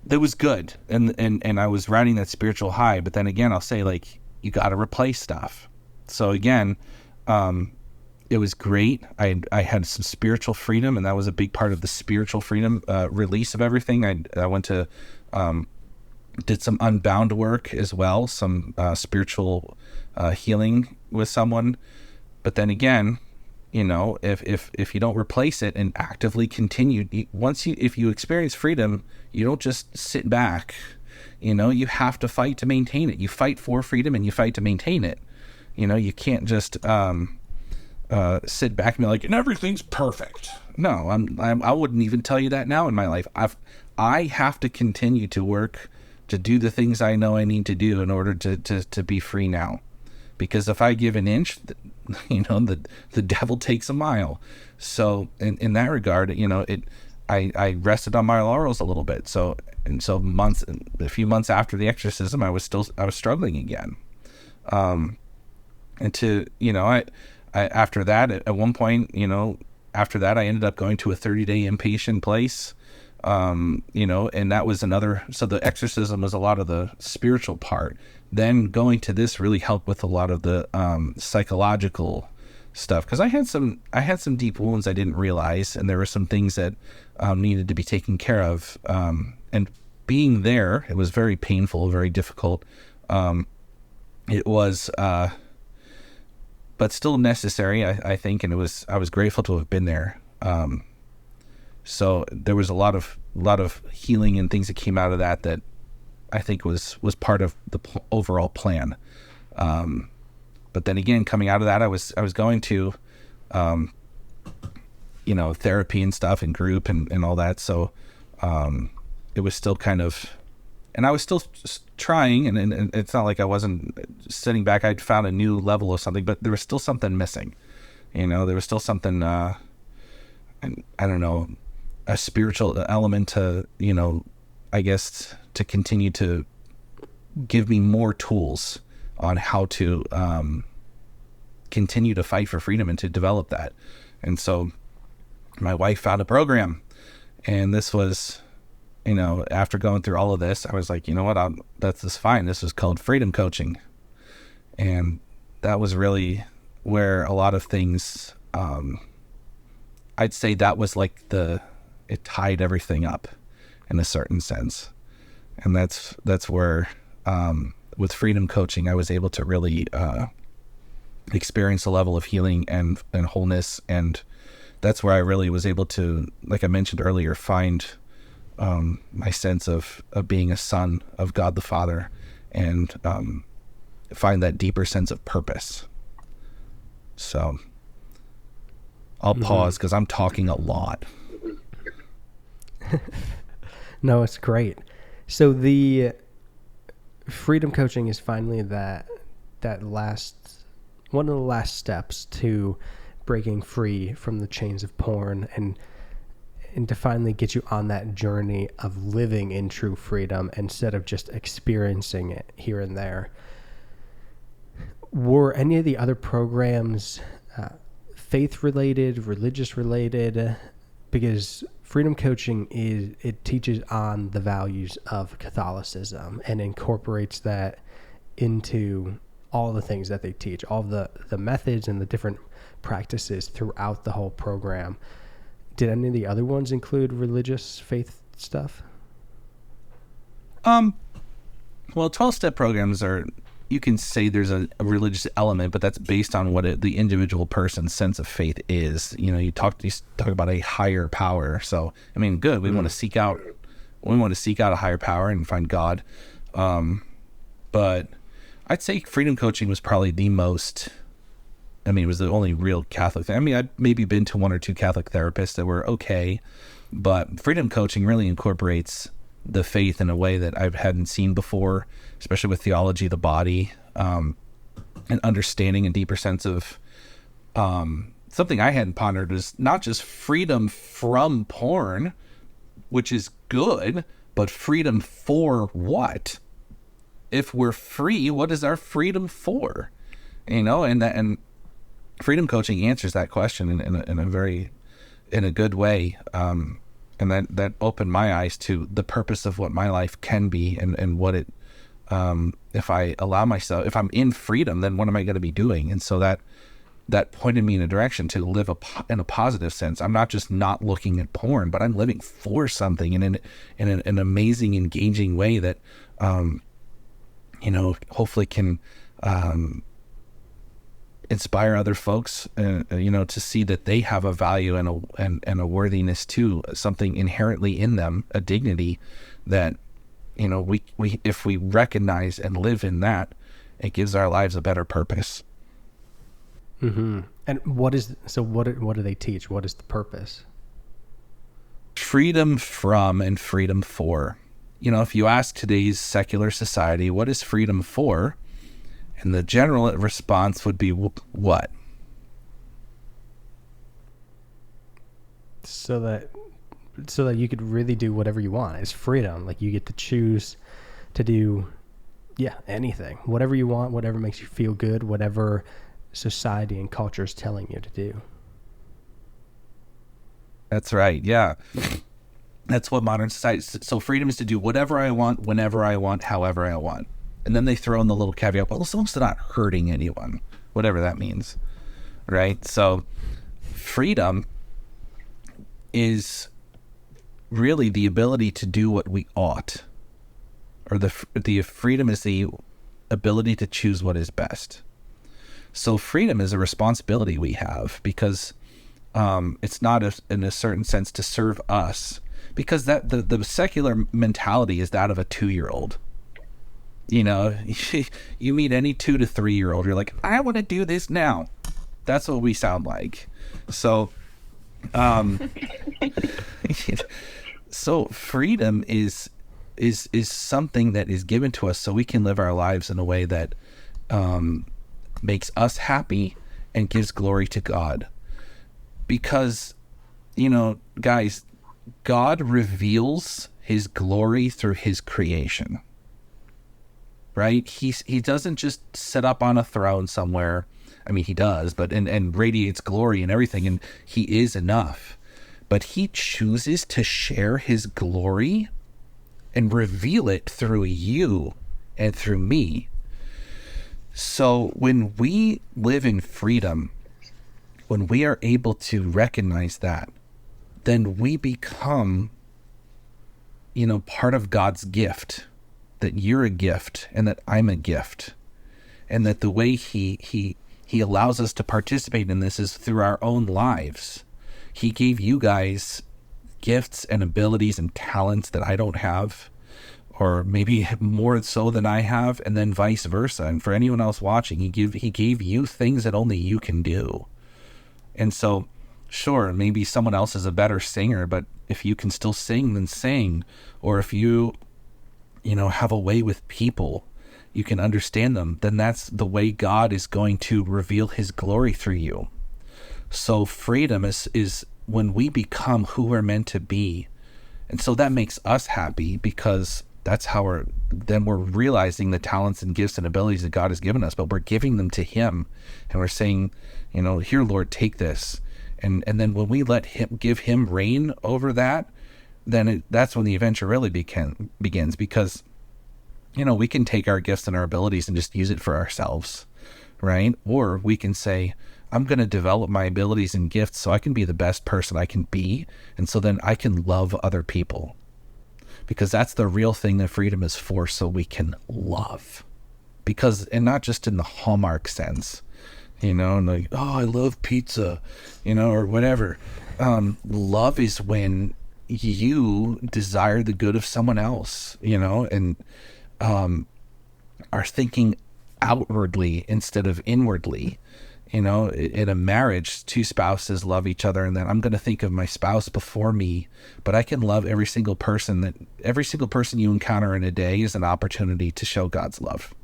S1: that was good. And I was riding that spiritual high. But then again, I'll say, like, you got to replace stuff. So again, it was great. I had some spiritual freedom, and that was a big part of the spiritual freedom release of everything. I went to did some unbound work as well, some spiritual healing with someone. But then again, if you don't replace it and actively continue, if you experience freedom, you don't just sit back. You have to fight to maintain it. You fight for freedom and you fight to maintain it. You can't just sit back and be like, and everything's perfect. No, I wouldn't even tell you that now in my life. I have to continue to work to do the things I know I need to do in order to be free now. Because if I give an inch, the devil takes a mile. So in that regard, I rested on my laurels a little bit. So a few months after the exorcism, I was struggling again. After that, at one point, after that, I ended up going to a 30-day inpatient place. And that was so the exorcism was a lot of the spiritual part. Then going to this really helped with a lot of the psychological stuff, because I had some deep wounds I didn't realize, and there were some things that needed to be taken care of. And being there, it was very painful, very difficult. It was, but still necessary, I think, and I was grateful to have been there. So there was a lot of healing and things that came out of that I think was part of the overall plan. But then again, coming out of that, I was going to, therapy and stuff and group and all that. So it was still kind of, and I was still trying, and it's not like I wasn't sitting back. I'd found a new level of something, but there was still something missing. There was still something, I don't know, a spiritual element to, I guess, to continue to give me more tools on how to continue to fight for freedom and to develop that. And so my wife found a program, and this was, after going through all of this, I was like, you know what, that's fine. This was called freedom coaching. And that was really where a lot of things, I'd say that was like it tied everything up in a certain sense. And that's where, with freedom coaching, I was able to really experience a level of healing and wholeness. And that's where I really was able to, like I mentioned earlier, find my sense of being a son of God the Father, and find that deeper sense of purpose. So I'll pause because I'm talking a lot.
S2: No, it's great. So the freedom coaching is finally that one of the last steps to breaking free from the chains of porn, and to finally get you on that journey of living in true freedom instead of just experiencing it here and there. Were any of the other programs faith related, religious related? Because freedom coaching it teaches on the values of Catholicism and incorporates that into all the things that they teach, all the methods and the different practices throughout the whole program. Did any of the other ones include religious faith stuff?
S1: Well, 12-step programs you can say there's a religious element, but that's based on what the individual person's sense of faith is. You talk about a higher power. So, I mean, good. We want to seek out a higher power and find God. But I'd say freedom coaching was probably the most, it was the only real Catholic thing. I'd maybe been to one or two Catholic therapists that were okay, but freedom coaching really incorporates the faith in a way that I hadn't seen before, especially with theology of the body, and understanding a deeper sense of something I hadn't pondered is not just freedom from porn, which is good, but freedom for what? If we're free, what is our freedom for? And freedom coaching answers that question in a good way. And that opened my eyes to the purpose of what my life can be, and what it, if I allow myself, if I'm in freedom, then what am I going to be doing? And so that pointed me in a direction to live in a positive sense. I'm not just not looking at porn, but I'm living for something in an amazing, engaging way that, hopefully can inspire other folks, to see that they have a value and a worthiness too, something inherently in them, a dignity that, we if we recognize and live in that, it gives our lives a better purpose.
S2: Mm-hmm. And what do they teach? What is the purpose?
S1: Freedom from and freedom for. If you ask today's secular society, what is freedom for? And the general response would be, what?
S2: So that you could really do whatever you want. It's freedom. Like, you get to choose to do, anything. Whatever you want, whatever makes you feel good, whatever society and culture is telling you to do.
S1: That's right. Yeah. That's what modern society, so freedom is to do whatever I want, whenever I want, however I want. And then they throw in the little caveat, well, as long as they're not hurting anyone, whatever that means, right? So freedom is really the ability to do what we ought, or the freedom is the ability to choose what is best. So freedom is a responsibility we have, because it's not in a certain sense to serve us, because that the secular mentality is that of a 2-year-old. You meet any 2 to 3-year-old, you're like, I want to do this now. That's what we sound like. So, so freedom is something that is given to us so we can live our lives in a way that makes us happy and gives glory to God. Because, guys, God reveals his glory through his creation. Right? He doesn't just sit up on a throne somewhere. I mean, he does, but and radiates glory and everything, and he is enough. But he chooses to share his glory and reveal it through you and through me. So when we live in freedom, when we are able to recognize that, then we become, part of God's gift, that you're a gift and that I'm a gift. And that the way he allows us to participate in this is through our own lives. He gave you guys gifts and abilities and talents that I don't have, or maybe more so than I have, and then vice versa. And for anyone else watching, he gave you things that only you can do. And so, sure, maybe someone else is a better singer, but if you can still sing, then sing. Or if you have a way with people, you can understand them, then that's the way God is going to reveal his glory through you. So freedom is when we become who we're meant to be. And so that makes us happy, because that's how we're realizing the talents and gifts and abilities that God has given us, but we're giving them to him. And we're saying, here, Lord, take this. And then when we let him, give him reign over that, then that's when the adventure really begins, because, we can take our gifts and our abilities and just use it for ourselves, right? Or we can say, I'm going to develop my abilities and gifts so I can be the best person I can be. And so then I can love other people, because that's the real thing that freedom is for, so we can love. Because, and not just in the Hallmark sense, and like, oh, I love pizza, or whatever. Love is when you desire the good of someone else, and are thinking outwardly instead of inwardly. In a marriage, 2 spouses love each other, and then I'm going to think of my spouse before me, but I can love every single person you encounter in a day is an opportunity to show God's love.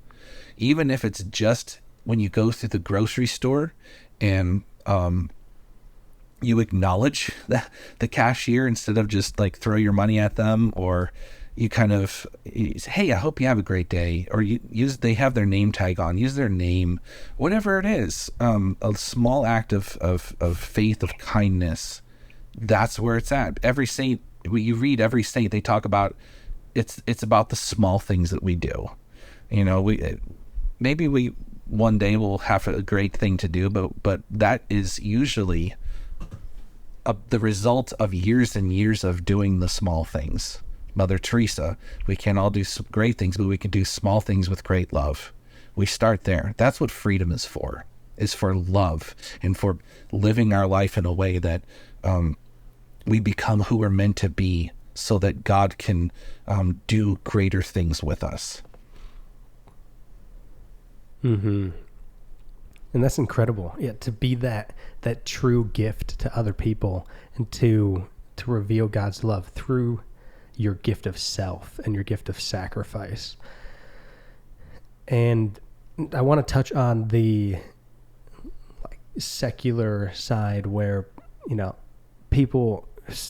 S1: Even if it's just when you go through the grocery store and you acknowledge the cashier instead of just like throw your money at them, or you kind of say, hey, I hope you have a great day, or they have their name tag on, use their name, whatever it is, a small act of faith, of kindness. That's where it's at. Every saint, you read every saint, they talk about it's about the small things that we do. We one day we'll have a great thing to do, but that is usually the result of years and years of doing the small things. Mother Teresa, we can't all do great things, but we can do small things with great love. We start there. That's what freedom is for. is for love and for living our life in a way that we become who we're meant to be, so that God can do greater things with us.
S2: Mm-hmm. And that's incredible. Yeah, to be that true gift to other people, and to reveal God's love through your gift of self and your gift of sacrifice. And I want to touch on the secular side, where, people,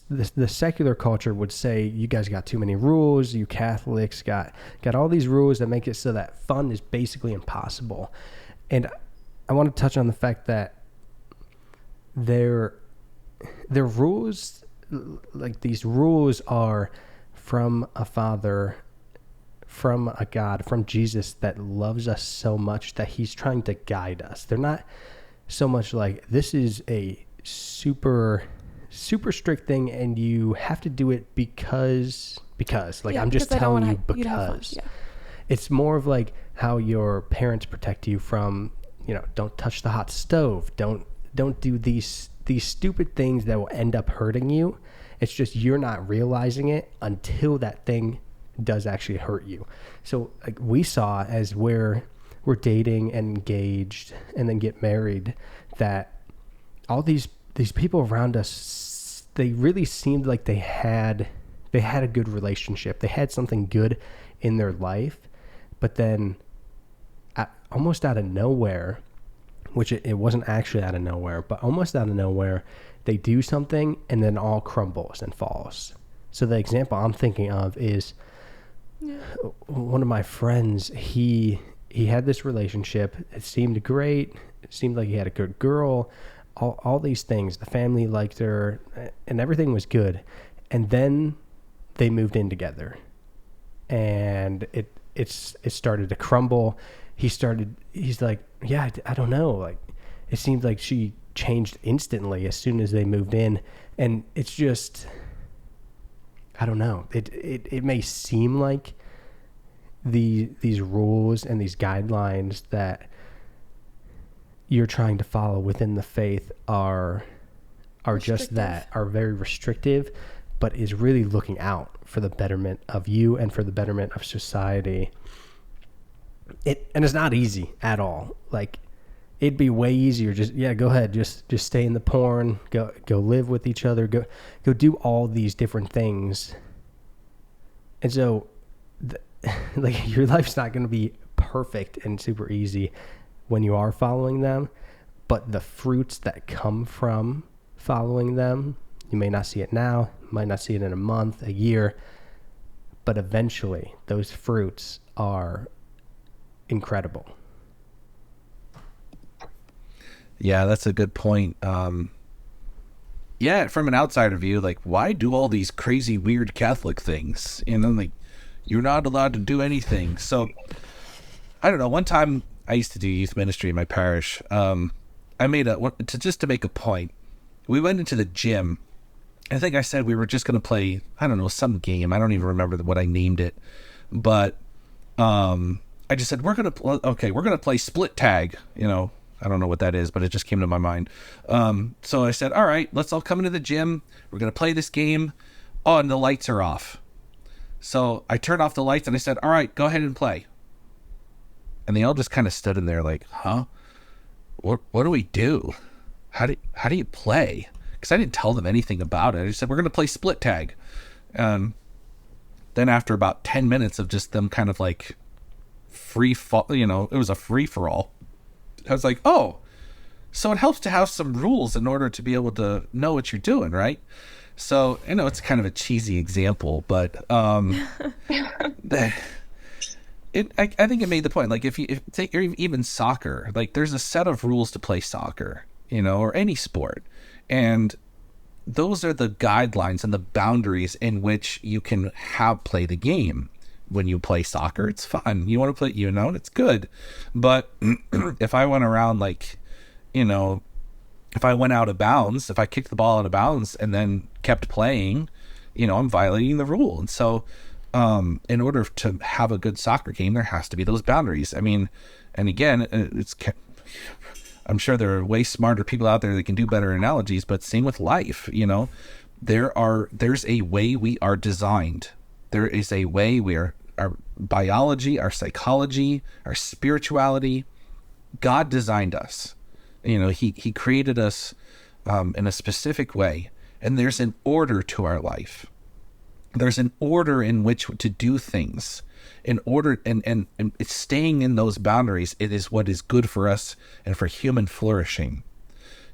S2: the secular culture would say, you guys got too many rules, you Catholics got all these rules that make it so that fun is basically impossible. And I want to touch on the fact that their rules, like these rules, are from a Father, from a God, from Jesus that loves us so much that he's trying to guide us. They're not so much like, this is a super strict thing and you have to do it because I'm just telling you because. Yeah. It's more of like how your parents protect you from, don't touch the hot stove, don't do these stupid things that will end up hurting you. It's just you're not realizing it until that thing does actually hurt you. So like we saw as we're dating and engaged and then get married, that all these people around us, they really seemed like they had a good relationship. They had something good in their life, but then almost out of nowhere, which it wasn't actually out of nowhere, but almost out of nowhere, they do something and then all crumbles and falls. So the example I'm thinking of is one of my friends. He had this relationship. It seemed great. It seemed like he had a good girl, all these things. The family liked her and everything was good. And then they moved in together and it started to crumble. He's like, yeah, I don't know. Like, it seemed like she changed instantly as soon as they moved in. And it's just, I don't know. It may seem like these rules and these guidelines that you're trying to follow within the faith are just that, are very restrictive, but is really looking out for the betterment of you and for the betterment of society. And it's not easy at all. Like, it'd be way easier. Just, go ahead. Just stay in the porn, go live with each other, go do all these different things. And so like, your life's not going to be perfect and super easy when you are following them, but the fruits that come from following them, you may not see it now, might not see it in a month, a year, but eventually those fruits are incredible.
S1: Yeah, that's a good point. Yeah, from an outsider view, like, why do all these crazy, weird Catholic things? Like, you're not allowed to do anything. So, I don't know. One time, I used to do youth ministry in my parish. I made to make a point. We went into the gym. I think I said we were just going to play, I don't know, some game. I don't even remember what I named it. But I just said, we're going to play split tag. I don't know what that is, but it just came to my mind. So I said, all right, let's all come into the gym. We're going to play this game. Oh, and the lights are off. So I turned off the lights and I said, all right, go ahead and play. And they all just kind of stood in there like, huh? What do we do? How do you play? Because I didn't tell them anything about it. I just said, we're going to play split tag. Then after about 10 minutes of just them kind of like free fall, it was a free for all. I was like, oh, so it helps to have some rules in order to be able to know what you're doing, right? So, it's kind of a cheesy example, but I think it made the point. Like, if take even soccer, like, there's a set of rules to play soccer, or any sport, and those are the guidelines and the boundaries in which you can play the game. When you play soccer, it's fun. You want to play, it's good. But if I went around like, if I went out of bounds, if I kicked the ball out of bounds and then kept playing, I'm violating the rule. And so, in order to have a good soccer game, there has to be those boundaries. I mean, and again, I'm sure there are way smarter people out there that can do better analogies, but same with life, there's a way we are designed. There is a way our biology, our psychology, our spirituality, God designed us. He created us in a specific way, and there's an order to our life. There's an order in which to do things. In order, and it's staying in those boundaries. It is what is good for us and for human flourishing.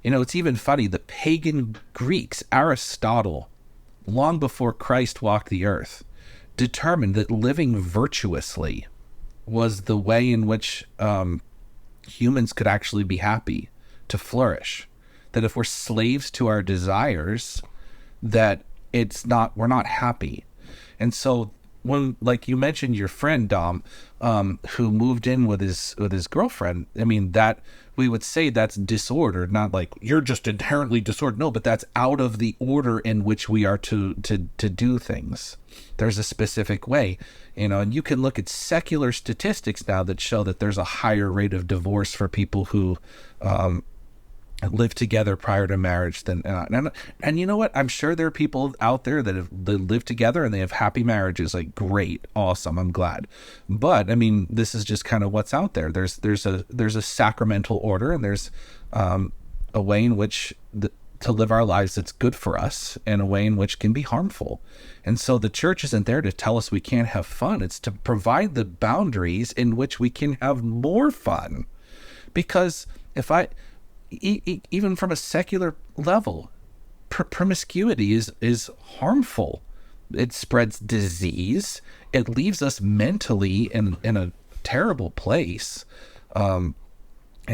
S1: It's even funny. The pagan Greeks, Aristotle, long before Christ walked the earth, determined that living virtuously was the way in which humans could actually be happy, to flourish. That if we're slaves to our desires, that we're not happy. And so when, like you mentioned, your friend Dom, who moved in with his girlfriend, I mean, that we would say that's disorder, not like you're just inherently disordered. No, but that's out of the order in which we are to do things. There's a specific way, and you can look at secular statistics now that show that there's a higher rate of divorce for people who live together prior to marriage than and you know what, I'm sure there are people out there that live together and they have happy marriages. Like, great, awesome, I'm glad. But I mean, this is just kind of what's out there. There's a sacramental order, and there's a way in which to live our lives that's good for us, and a way in which can be harmful. And so the church isn't there to tell us we can't have fun. It's to provide the boundaries in which we can have more fun. Because even from a secular level, promiscuity is harmful. It spreads disease. It leaves us mentally in a terrible place, and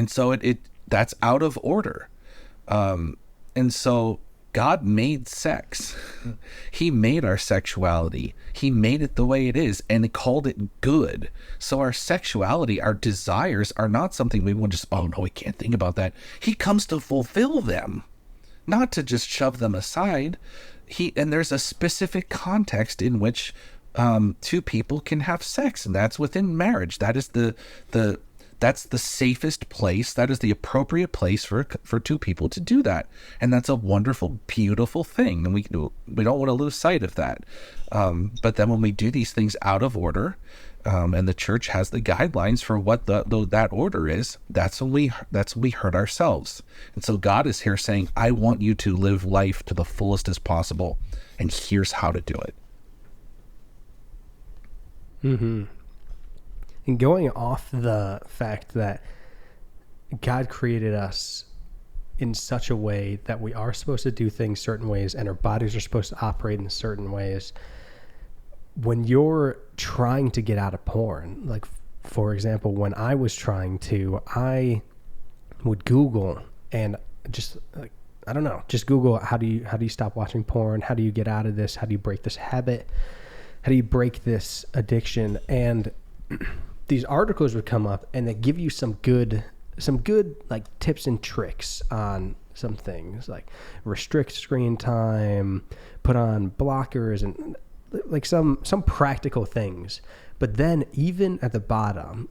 S1: so that's out of order. And so God made sex. He made our sexuality. He made it the way it is, and he called it good. So our sexuality, our desires are not something we want to just, oh no, we can't think about that. He comes to fulfill them, not to just shove them aside. And there's a specific context in which two people can have sex, and that's within marriage. That is that's the safest place. That is the appropriate place for two people to do that. And that's a wonderful, beautiful thing. And we don't want to lose sight of that. But then when we do these things out of order, and the church has the guidelines for what that order is, that's when we hurt ourselves. And so God is here saying, I want you to live life to the fullest as possible. And here's how to do it.
S2: Mm-hmm. And going off the fact that God created us in such a way that we are supposed to do things certain ways, and our bodies are supposed to operate in certain ways, when you're trying to get out of porn, like for example, when I was trying to, I would Google and just like, I don't know, just Google how do you stop watching porn? How do you get out of this? How do you break this habit? How do you break this addiction? And these articles would come up, and they give you some good like tips and tricks on some things, like restrict screen time, put on blockers, and like some practical things. But then even at the bottom,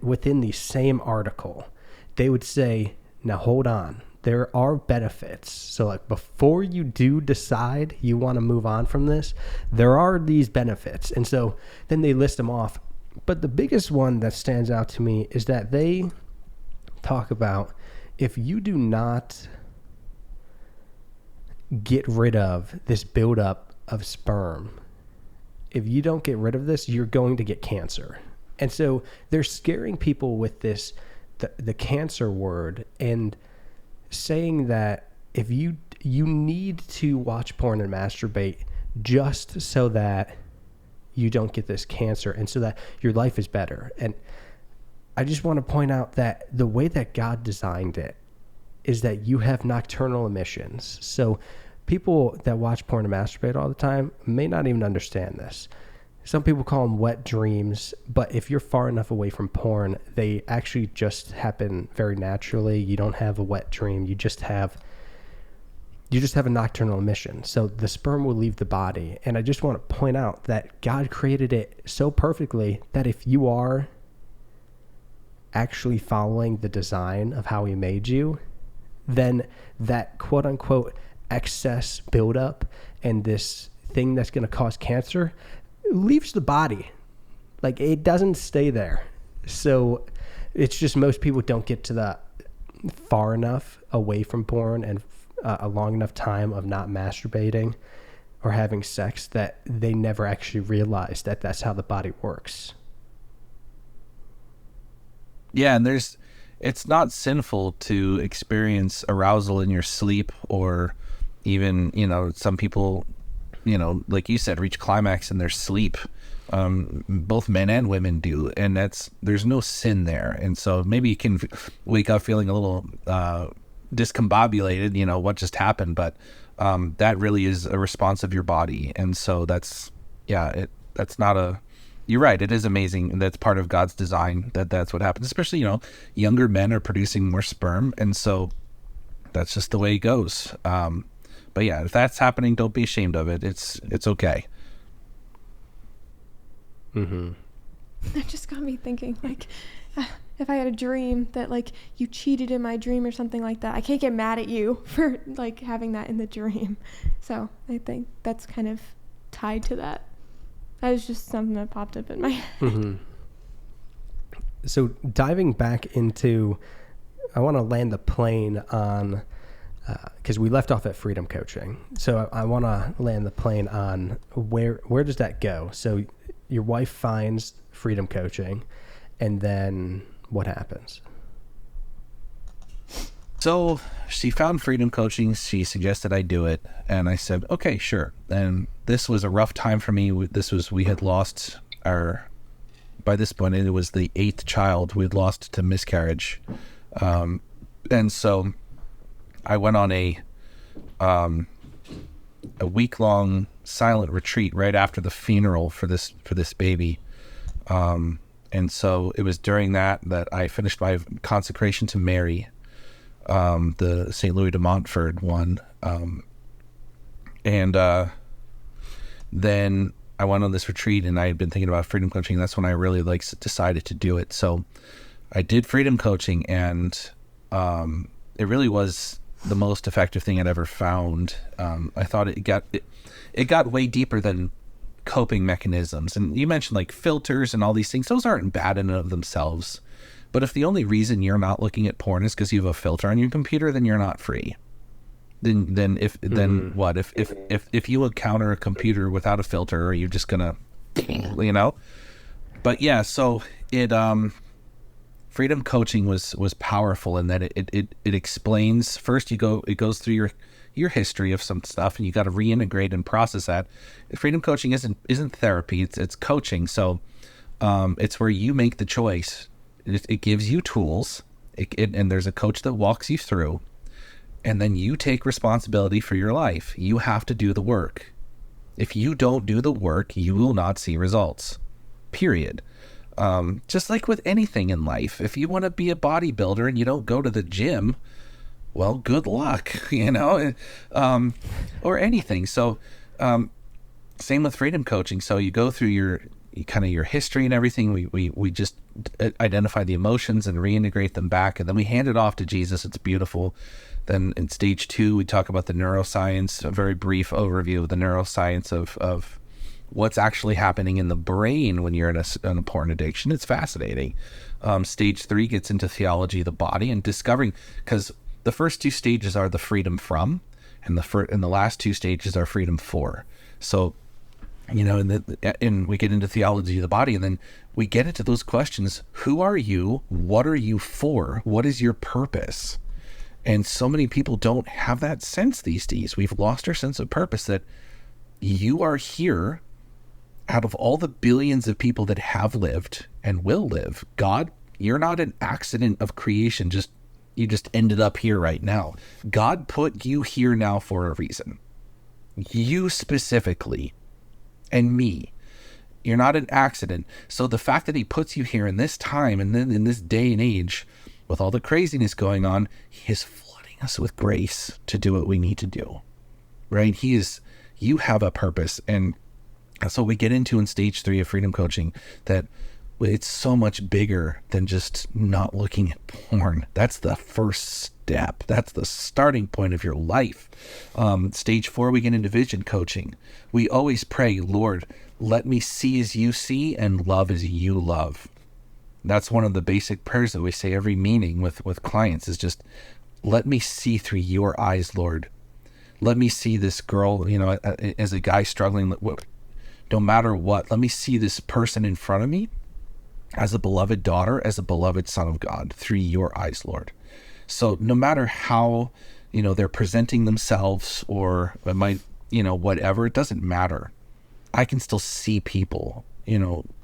S2: within the same article, they would say, now hold on, there are benefits. So like before you do decide you want to move on from this, there are these benefits. And so then they list them off. But the biggest one that stands out to me is that they talk about, if you do not get rid of this buildup of sperm, if you don't get rid of this, you're going to get cancer. And so they're scaring people with this, the cancer word, and saying that if you need to watch porn and masturbate just so that you don't get this cancer and so that your life is better. And I just want to point out that the way that God designed it is that you have nocturnal emissions. So people that watch porn and masturbate all the time may not even understand this. Some people call them wet dreams, but if you're far enough away from porn, they actually just happen very naturally. You don't have a wet dream. You just have a nocturnal emission. So the sperm will leave the body. And I just want to point out that God created it so perfectly that if you are actually following the design of how he made you, then that quote unquote excess buildup and this thing that's going to cause cancer leaves the body. Like, it doesn't stay there. So it's just most people don't get to that far enough away from porn and a long enough time of not masturbating or having sex that they never actually realize that that's how the body works.
S1: Yeah, and it's not sinful to experience arousal in your sleep, or even, some people, like you said, reach climax in their sleep. Both men and women do, and there's no sin there. And so maybe you can wake up feeling a little discombobulated, what just happened, but that really is a response of your body. And so you're right, it is amazing, and that's part of God's design, that's what happens. Especially, younger men are producing more sperm, and so that's just the way it goes. But yeah, if that's happening, don't be ashamed of it. It's okay.
S2: Mm-hmm.
S3: That just got me thinking, like, if I had a dream that, like, you cheated in my dream or something like that, I can't get mad at you for, like, having that in the dream. So I think that's kind of tied to that. That was just something that popped up in my head.
S2: Mm-hmm. So diving back into, I want to land the plane on, because we left off at freedom coaching. So I want to land the plane on where does that go? So your wife finds freedom coaching, and then what happens?
S1: So she found freedom coaching. She suggested I do it, and I said, okay, sure. And this was a rough time for me. We had lost by this point, it was the 8th child we'd lost to miscarriage. And so I went on a week-long silent retreat right after the funeral for this baby. And so it was during that I finished my consecration to Mary, the St. Louis de Montfort one. And then I went on this retreat, and I had been thinking about freedom coaching. That's when I really decided to do it. So I did freedom coaching, and it really was the most effective thing I'd ever found. I thought it got way deeper than coping mechanisms. And you mentioned like filters and all these things. Those aren't bad in and of themselves. But if the only reason you're not looking at porn is because you have a filter on your computer, then you're not free. Then what? If you encounter a computer without a filter, are you just gonna, But yeah, so freedom coaching was powerful in that it explains. First, it goes through your history of some stuff, and you got to reintegrate and process that. Freedom coaching isn't therapy; it's coaching. So it's where you make the choice. It gives you tools, and there's a coach that walks you through, and then you take responsibility for your life. You have to do the work. If you don't do the work, you will not see results. Period. Just like with anything in life, if you want to be a bodybuilder and you don't go to the gym, well, good luck, or anything. So, same with freedom coaching. So you go through your history and everything. We just identify the emotions and reintegrate them back, and then we hand it off to Jesus. It's beautiful. Then in stage 2, we talk about the neuroscience, a very brief overview of the neuroscience of what's actually happening in the brain when you're in a porn addiction. It's fascinating. Stage 3 gets into theology of the body and discovering, because the first 2 stages are the freedom from, and the last 2 stages are freedom for. So, and we get into theology of the body, and then we get into those questions. Who are you? What are you for? What is your purpose? And so many people don't have that sense these days. We've lost our sense of purpose, that you are here out of all the billions of people that have lived and will live. God, you're not an accident of creation. You just ended up here right now. God put you here now for a reason. You specifically, and me. You're not an accident. So the fact that he puts you here in this time and then in this day and age, with all the craziness going on, he is flooding us with grace to do what we need to do, right? You have a purpose. And that's what we get into in stage 3 of freedom coaching, that it's so much bigger than just not looking at porn. That's the first step. That's the starting point of your life. Stage 4, we get into vision coaching. We always pray, Lord, let me see as you see and love as you love. That's one of the basic prayers that we say every meeting with clients, is just, let me see through your eyes, Lord. Let me see this girl, as a guy struggling, no matter what, let me see this person in front of me as a beloved daughter, as a beloved son of God, through your eyes, Lord. So no matter how, they're presenting themselves, or it might, whatever, it doesn't matter. I can still see people,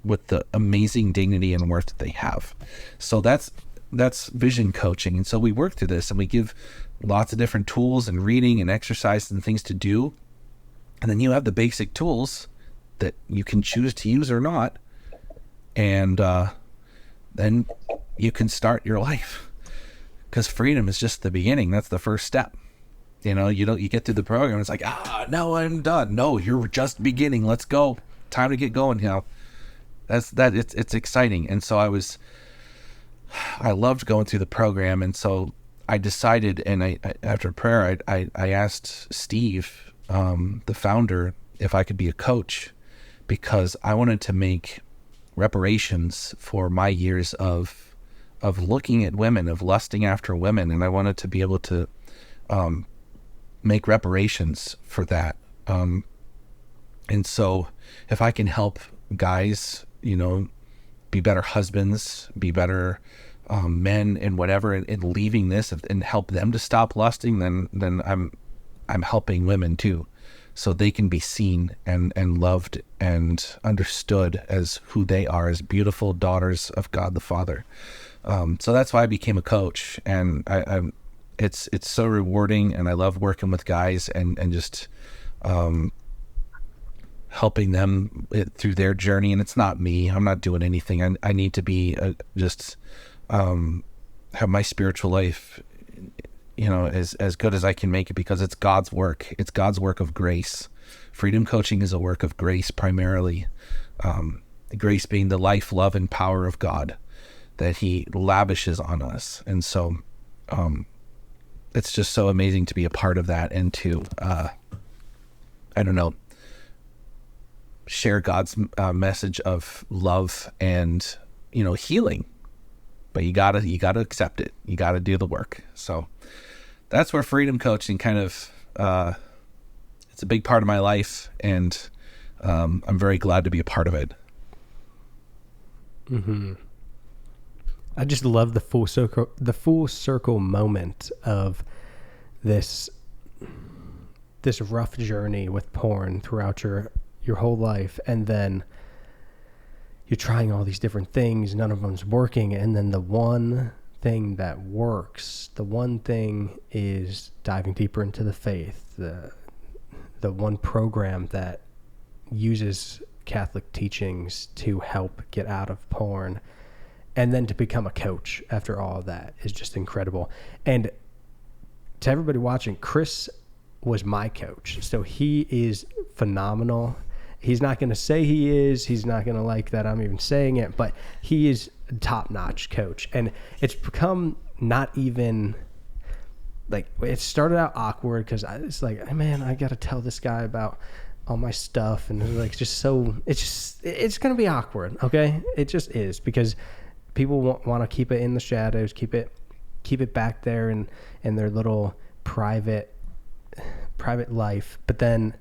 S1: with the amazing dignity and worth that they have. So that's vision coaching. And so we work through this, and we give lots of different tools and reading and exercises and things to do. And then you have the basic tools that you can choose to use or not. And then you can start your life, because freedom is just the beginning. That's the first step. You get through the program. It's like, no, I'm done. No, you're just beginning. Let's go. Time to get going. It's exciting. And so I loved going through the program. And so I decided, and I after prayer, I asked Steve, the founder, if I could be a coach, because I wanted to make reparations for my years of looking at women, of lusting after women. And I wanted to be able to make reparations for that. And so if I can help guys, be better husbands, be better men, and whatever, and leaving this and help them to stop lusting, then I'm helping women too, so they can be seen and loved and understood as who they are, as beautiful daughters of God the Father. So that's why I became a coach, and it's so rewarding, and I love working with guys and just helping them through their journey. And it's not me. I'm not doing anything. I need to be have my spiritual life, as good as I can make it, because it's God's work. It's God's work of grace. Freedom coaching is a work of grace primarily. Grace being the life, love, and power of God that he lavishes on us. And so it's just so amazing to be a part of that, and to share God's message of love and healing. But you gotta accept it. You gotta do the work. So that's where freedom coaching kind of it's a big part of my life, and I'm very glad to be a part of it.
S2: Mm-hmm. I just love the full circle moment of this rough journey with porn throughout your whole life, and then you're trying all these different things, none of them's working, and then the one thing that works, the one thing is diving deeper into the faith, the one program that uses Catholic teachings to help get out of porn, and then to become a coach after all of that is just incredible. And to everybody watching, Chris was my coach, so he is phenomenal. He's not going to say he is. He's not going to like that I'm even saying it, but he is a top-notch coach. And it's become not even like, it started out awkward because it's like, man, I got to tell this guy about all my stuff. And it's like, it's going to be awkward. Okay. It just is, because people want to keep it in the shadows, keep it back there in their little private life. But then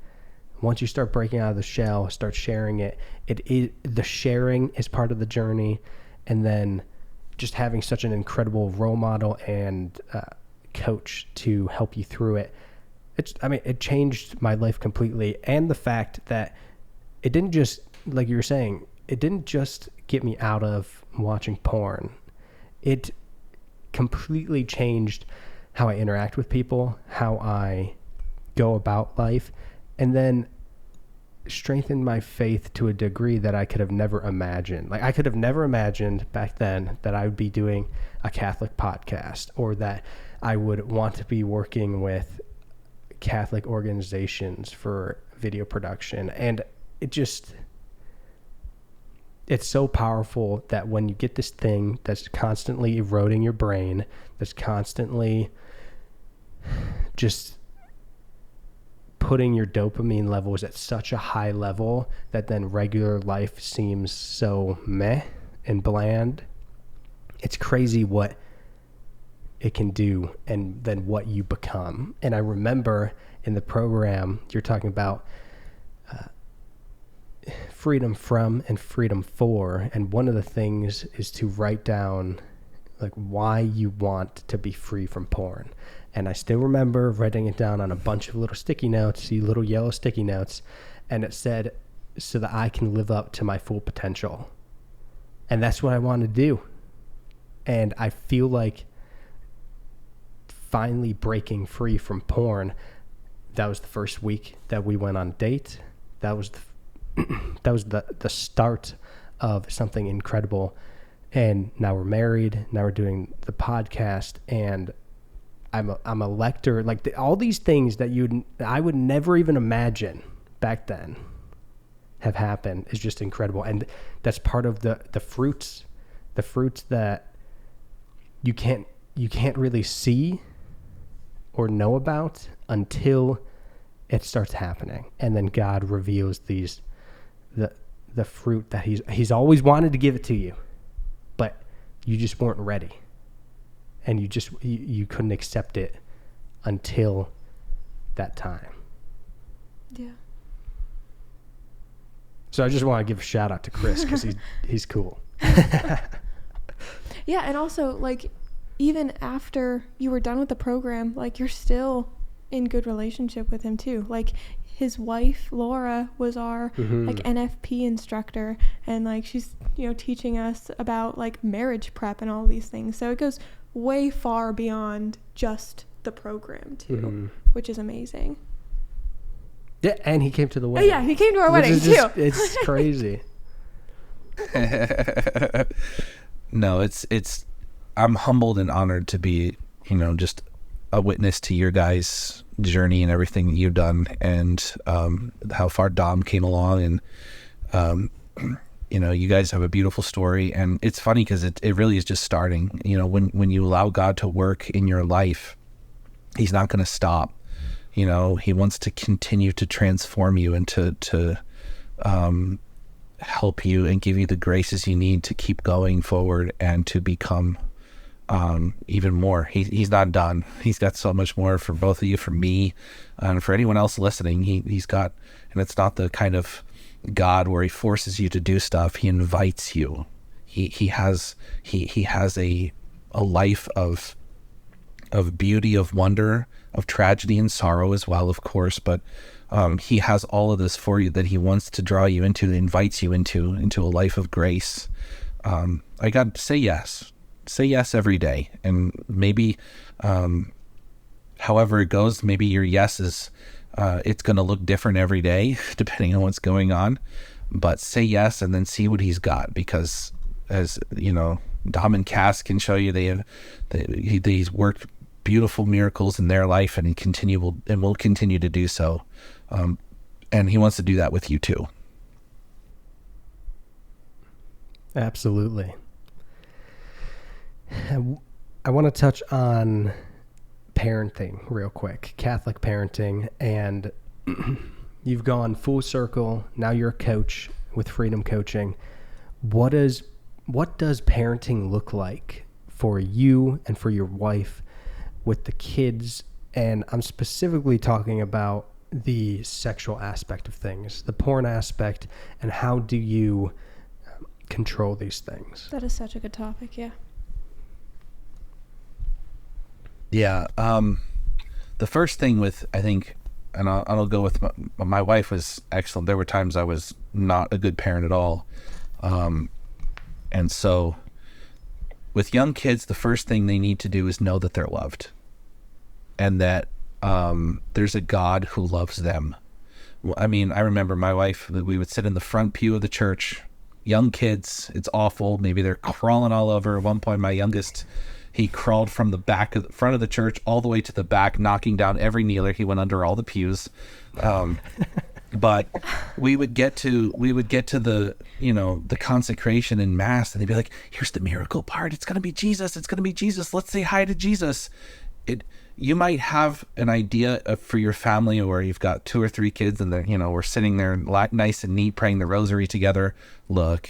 S2: once you start breaking out of the shell, start sharing it, the sharing is part of the journey. And then just having such an incredible role model and coach to help you through it. It changed my life completely. And the fact that it didn't just, like you were saying, it didn't just get me out of watching porn. It completely changed how I interact with people, how I go about life, and then strengthened my faith to a degree that I could have never imagined. Like, I could have never imagined back then that I would be doing a Catholic podcast, or that I would want to be working with Catholic organizations for video production. And it's so powerful that when you get this thing that's constantly eroding your brain, that's constantly just putting your dopamine levels at such a high level that then regular life seems so meh and bland. It's crazy what it can do and then what you become. And I remember in the program you're talking about freedom from and freedom for, and one of the things is to write down like why you want to be free from porn. And I still remember writing it down on a bunch of little sticky notes, see little yellow sticky notes, and it said, so that I can live up to my full potential. And that's what I want to do. And I feel like finally breaking free from porn, that was the first week that we went on a date. That was the start of something incredible. And now we're married. Now we're doing the podcast, and I'm a lector. Like all these things that I would never even imagine back then have happened is just incredible. And that's part of the fruits that you can't really see or know about until it starts happening. And then God reveals the fruit that he's always wanted to give it to you, but you just weren't ready. And you couldn't accept it until that time.
S3: Yeah.
S2: So I just want to give a shout out to Chris because he's cool.
S3: Yeah, and also like even after you were done with the program, like you're still in good relationship with him too. Like his wife Laura was our like NFP instructor, and like she's teaching us about like marriage prep and all these things. So it goes way far beyond just the program too, which is amazing.
S2: Yeah, and he came to the wedding.
S3: Yeah, he came to our wedding too.
S2: It's crazy.
S1: No, it's I'm humbled and honored to be, just a witness to your guys' journey and everything that you've done, and how far Dom came along, and you guys have a beautiful story. And it's funny because it really is just starting. When you allow God to work in your life, he's not going to stop. He wants to continue to transform you and to help you and give you the graces you need to keep going forward and to become even more. He's not done. He's got so much more for both of you, for me, and for anyone else listening. He's got, and it's not the kind of God where he forces you to do stuff. He invites you. He has a life of beauty, of wonder, of tragedy and sorrow as well, of course, but he has all of this for you that he wants to draw you into, invites you into a life of grace. I got to say yes. Say yes every day. And maybe, however it goes, maybe your yes is, it's going to look different every day, depending on what's going on. But say yes and then see what he's got, because as Dom and Cass can show you, he's worked beautiful miracles in their life, and he will continue to do so. And he wants to do that with you too.
S2: Absolutely. I want to touch on parenting real quick, Catholic parenting, and you've gone full circle. Now you're a coach with Freedom Coaching. What does parenting look like for you and for your wife with the kids? And I'm specifically talking about the sexual aspect of things, the porn aspect, and how do you control these things?
S3: That is such a good topic. Yeah.
S1: Yeah. The first thing with, I think, and I'll go with my wife was excellent. There were times I was not a good parent at all. And so with young kids, the first thing they need to do is know that they're loved, and that there's a God who loves them. I mean, I remember my wife, we would sit in the front pew of the church, young kids, it's awful. Maybe they're crawling all over. At one point, my youngest, he crawled from the front of the church all the way to the back, knocking down every kneeler. He went under all the pews. But we would get to the, the consecration in mass, and they'd be like, here's the miracle part. It's going to be Jesus. It's going to be Jesus. Let's say hi to Jesus. You might have an idea for your family where you've got 2 or 3 kids and they're, we're sitting there nice and neat praying the rosary together. Look,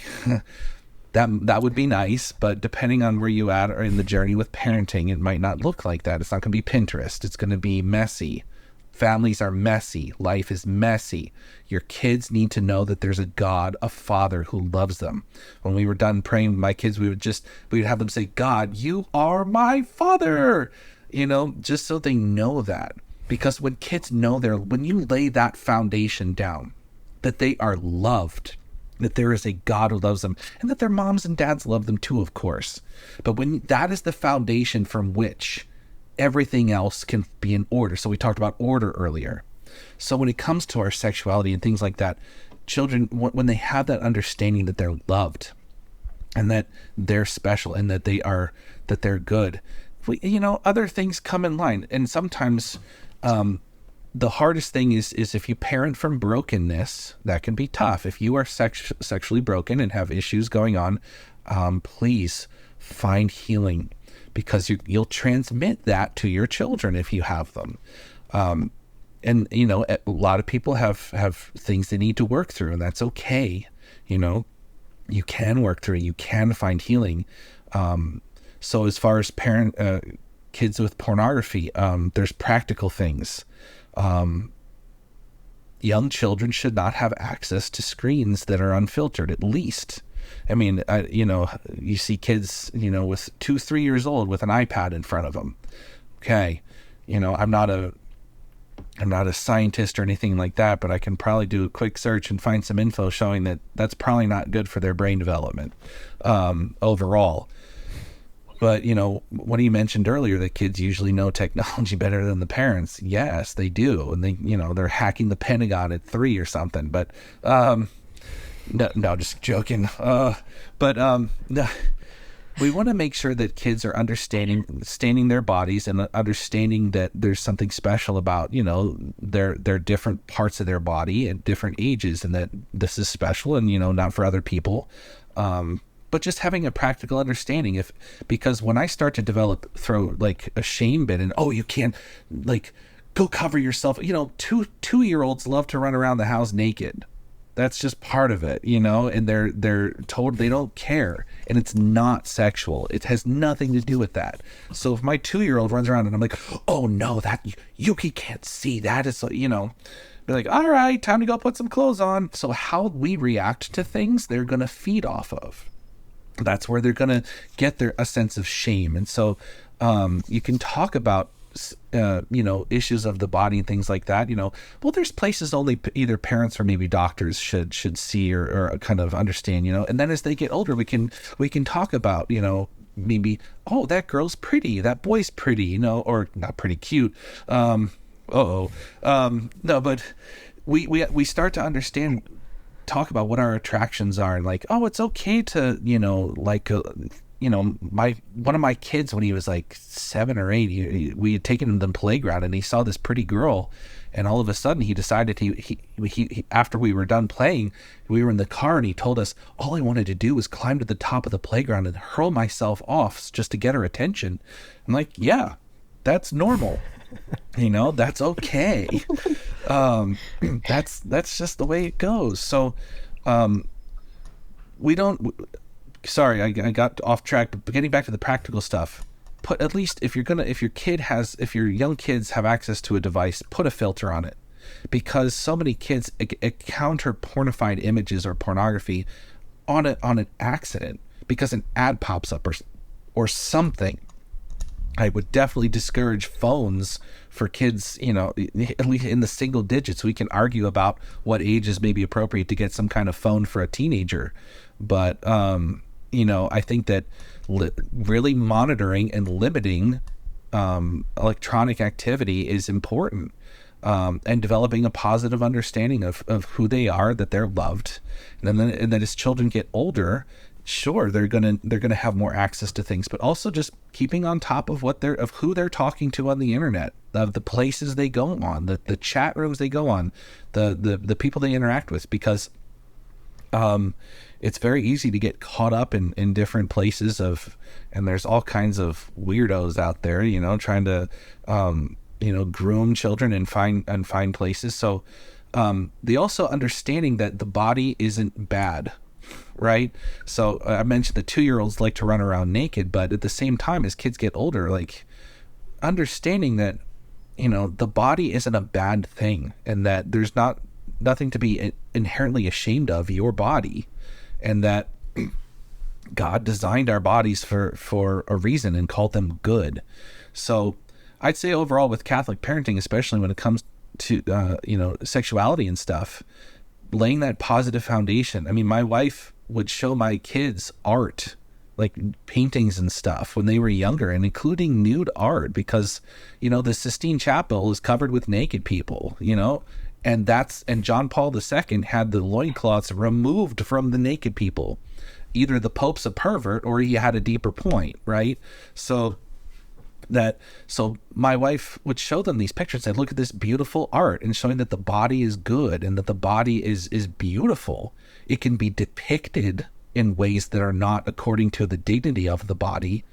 S1: that would be nice, but depending on where you at or in the journey with parenting, it might not look like that. It's not going to be Pinterest. It's going to be messy. Families are messy. Life is messy. Your kids need to know that there's a God, a Father who loves them. When we were done praying with my kids, we would have them say, God, you are my Father, just so they know that. Because when kids know when you lay that foundation down, that they are loved, that there is a God who loves them, and that their moms and dads love them too, of course. But when that is the foundation from which everything else can be in order. So we talked about order earlier. So when it comes to our sexuality and things like that, children, when they have that understanding that they're loved and that they're special and that they're good, other things come in line. And sometimes the hardest thing is if you parent from brokenness, that can be tough. If you are sexually broken and have issues going on, please find healing, because you'll transmit that to your children if you have them. And, a lot of people have things they need to work through, and that's okay. You can work through it. You can find healing. So as far as kids with pornography, there's practical things. Young children should not have access to screens that are unfiltered, at least. I mean, you see kids, with 2-3 years old with an iPad in front of them. Okay. I'm not a scientist or anything like that, but I can probably do a quick search and find some info showing that that's probably not good for their brain development, overall. But, what you mentioned earlier, that kids usually know technology better than the parents. Yes, they do. And they, they're hacking the Pentagon at 3 or something, but, No, just joking. No, we want to make sure that kids are understanding their bodies and understanding that there's something special about, their different parts of their body at different ages, and that this is special and, not for other people. But just having a practical understanding, because when I start to throw like a shame bit and, you can't, like, go cover yourself. 2-year-olds love to run around the house naked. That's just part of it, and they're told they don't care, and it's not sexual. It has nothing to do with that. So if my 2-year-old runs around and I'm like, oh no, that Yuki can't see that, is, be like, all right, time to go put some clothes on. So how we react to things, they're going to feed off of. That's where they're going to get a sense of shame. And so you can talk about issues of the body and things like that, there's places only either parents or maybe doctors should see or kind of understand, and then as they get older, we can talk about, maybe, that girl's pretty, that boy's pretty, or not pretty cute. No, but we start to understand, talk about what our attractions are, and like, it's okay to, one of my kids, when he was like 7 or 8, we had taken him to the playground and he saw this pretty girl, and all of a sudden he decided he after we were done playing, we were in the car, and he told us all I wanted to do was climb to the top of the playground and hurl myself off just to get her attention. I'm like, yeah, that's normal. That's okay. That's just the way it goes. So we don't. Sorry, I got off track, but getting back to the practical stuff, at least if your young kids have access to a device, put a filter on it, because so many kids encounter pornified images or pornography on an accident because an ad pops up or something. I would definitely discourage phones for kids, at least in the single digits. We can argue about what age is maybe appropriate to get some kind of phone for a teenager, but I think that really monitoring and limiting electronic activity is important, and developing a positive understanding of who they are, that they're loved. And then as children get older, sure, they're gonna have more access to things, but also just keeping on top of who they're talking to on the internet, of the places they go on, the chat rooms they go on, the people they interact with, because it's very easy to get caught up in different places and there's all kinds of weirdos out there, trying to groom children and find places. So the also understanding that the body isn't bad, right? So I mentioned the 2-year-olds like to run around naked, but at the same time, as kids get older, like understanding that the body isn't a bad thing, and that there's nothing to be inherently ashamed of your body, and that God designed our bodies for a reason and called them good. So I'd say overall with Catholic parenting, especially when it comes to sexuality and stuff, laying that positive foundation. I mean, my wife would show my kids art, like paintings and stuff, when they were younger, and including nude art, because the Sistine Chapel is covered with naked people, and John Paul II had the loincloths removed from the naked people. Either the Pope's a pervert or he had a deeper point, right? So my wife would show them these pictures and say, look at this beautiful art, and showing that the body is good and that the body is beautiful. It can be depicted in ways that are not according to the dignity of the body,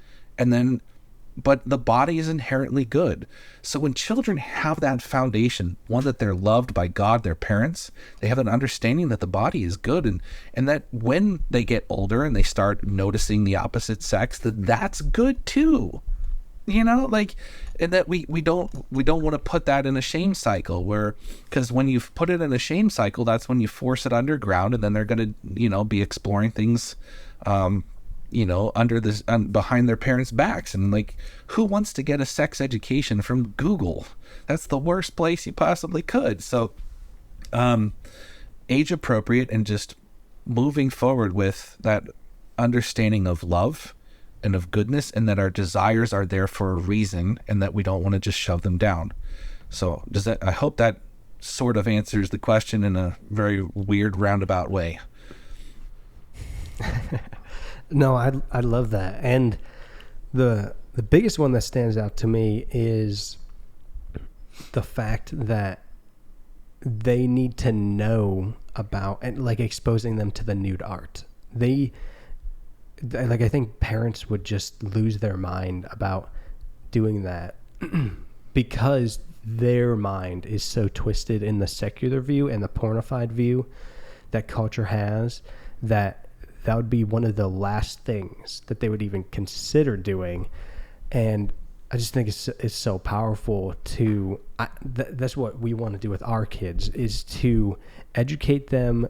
S1: but the body is inherently good. So when children have that foundation, one, that they're loved by God, their parents, they have an understanding that the body is good, and that when they get older and they start noticing the opposite sex, that's good too. And that we don't want to put that in a shame cycle, because when you put it in a shame cycle, that's when you force it underground, and then they're going to be exploring things under this behind their parents' backs. And like, who wants to get a sex education from Google? That's the worst place you possibly could. So age appropriate, and just moving forward with that understanding of love and of goodness, and that our desires are there for a reason, and that we don't want to just shove them down. So I hope that sort of answers the question in a very weird roundabout way.
S2: No, I love that. And the biggest one that stands out to me is the fact that they need to know about, and like exposing them to the nude art. I think parents would just lose their mind about doing that because their mind is so twisted in the secular view and the pornified view that culture has, that would be one of the last things that they would even consider doing. And I just think it's so powerful that's what we want to do with our kids, is to educate them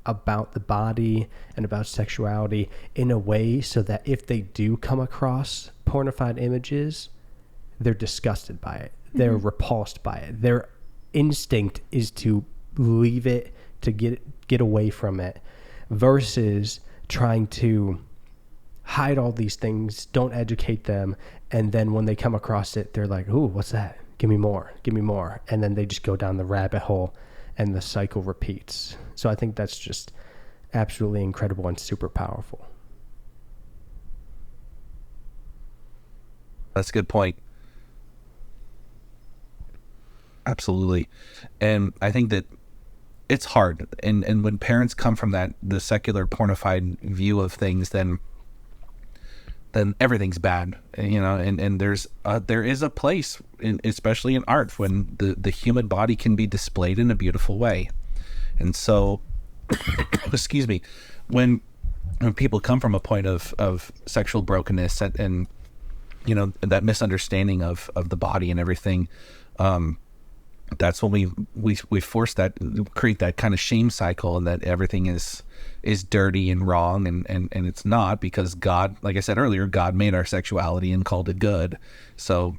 S2: about the body and about sexuality in a way so that if they do come across pornified images, they're disgusted by it. They're repulsed by it. Their instinct is to leave it, to get away from it, versus trying to hide all these things, don't educate them, and then when they come across it, they're like, ooh, what's that? Give me more. And then they just go down the rabbit hole, and the cycle repeats. So I think that's just absolutely incredible and super powerful.
S1: That's a good point. Absolutely. And I think that it's hard. And when parents come from the secular pornified view of things, then everything's bad, and there is a place, especially in art, when the human body can be displayed in a beautiful way. And so, excuse me, when people come from a point of sexual brokenness and that misunderstanding of the body and everything, that's when we force create that kind of shame cycle, and that everything is dirty and wrong, and it's not, because God, like I said earlier, God made our sexuality and called it good. So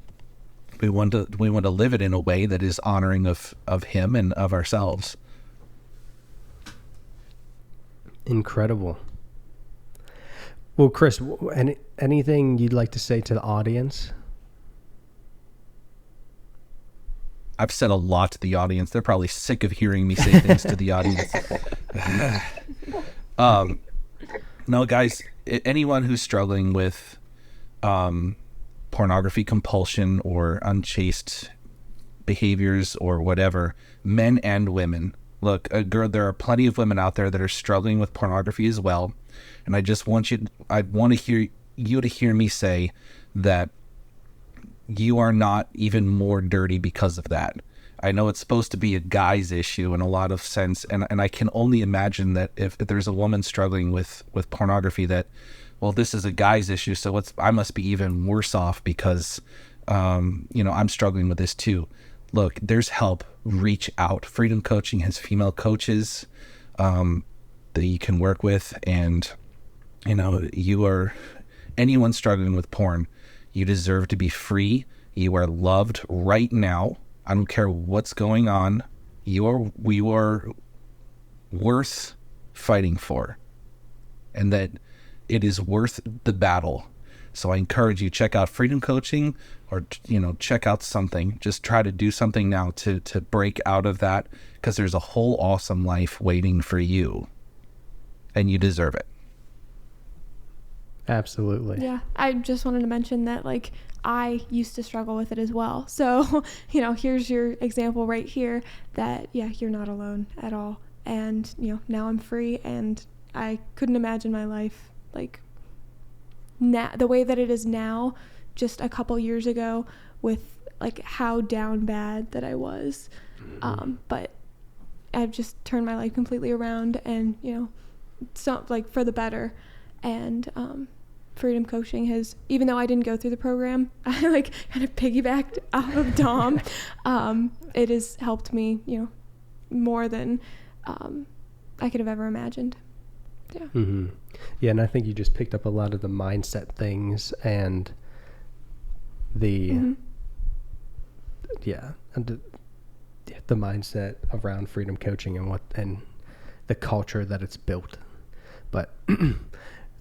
S1: we want to live it in a way that is honoring of Him and of ourselves.
S2: Incredible. Well, Chris, anything you'd like to say to the audience?
S1: I've said a lot to the audience. They're probably sick of hearing me say things to the audience. No, guys, anyone who's struggling with pornography compulsion or unchaste behaviors or whatever, men and women, look, girl, there are plenty of women out there that are struggling with pornography as well. And I want to hear you to hear me say that you are not even more dirty because of that. I know it's supposed to be a guy's issue in a lot of sense, and I can only imagine that if there's a woman struggling with pornography, that, well, this is a guy's issue, so I must be even worse off because I'm struggling with this too. Look, there's help. Reach out. Freedom Coaching has female coaches that you can work with, and anyone struggling with porn, you deserve to be free. You are loved right now. I don't care what's going on. We are worth fighting for, and that it is worth the battle. So I encourage you, check out Freedom Coaching, or check out something. Just try to do something now to break out of that, because there's a whole awesome life waiting for you, and you deserve it.
S2: Absolutely.
S3: Yeah, I just wanted to mention that, like, I used to struggle with it as well. So, here's your example right here that, yeah, you're not alone at all. And, now I'm free, and I couldn't imagine my life, like, now, the way that it is now, just a couple years ago, with, like, how down bad that I was. But I've just turned my life completely around, and, so, like, for the better. And, Freedom Coaching has, even though I didn't go through the program, I kind of piggybacked off of Dom. It has helped me, more than I could have ever imagined. Yeah.
S2: Mm-hmm. Yeah, and I think you just picked up a lot of the mindset things and the the mindset around Freedom Coaching and the culture that it's built. But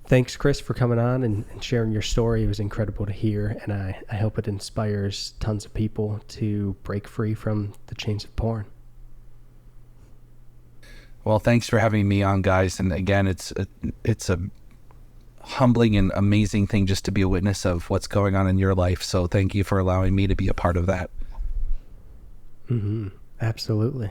S2: thanks, Chris, for coming on and sharing your story. It was incredible to hear, and I hope it inspires tons of people to break free from the chains of porn.
S1: Well, thanks for having me on, guys. And again, it's a humbling and amazing thing just to be a witness of what's going on in your life. So thank you for allowing me to be a part of that.
S2: Mm-hmm. Absolutely.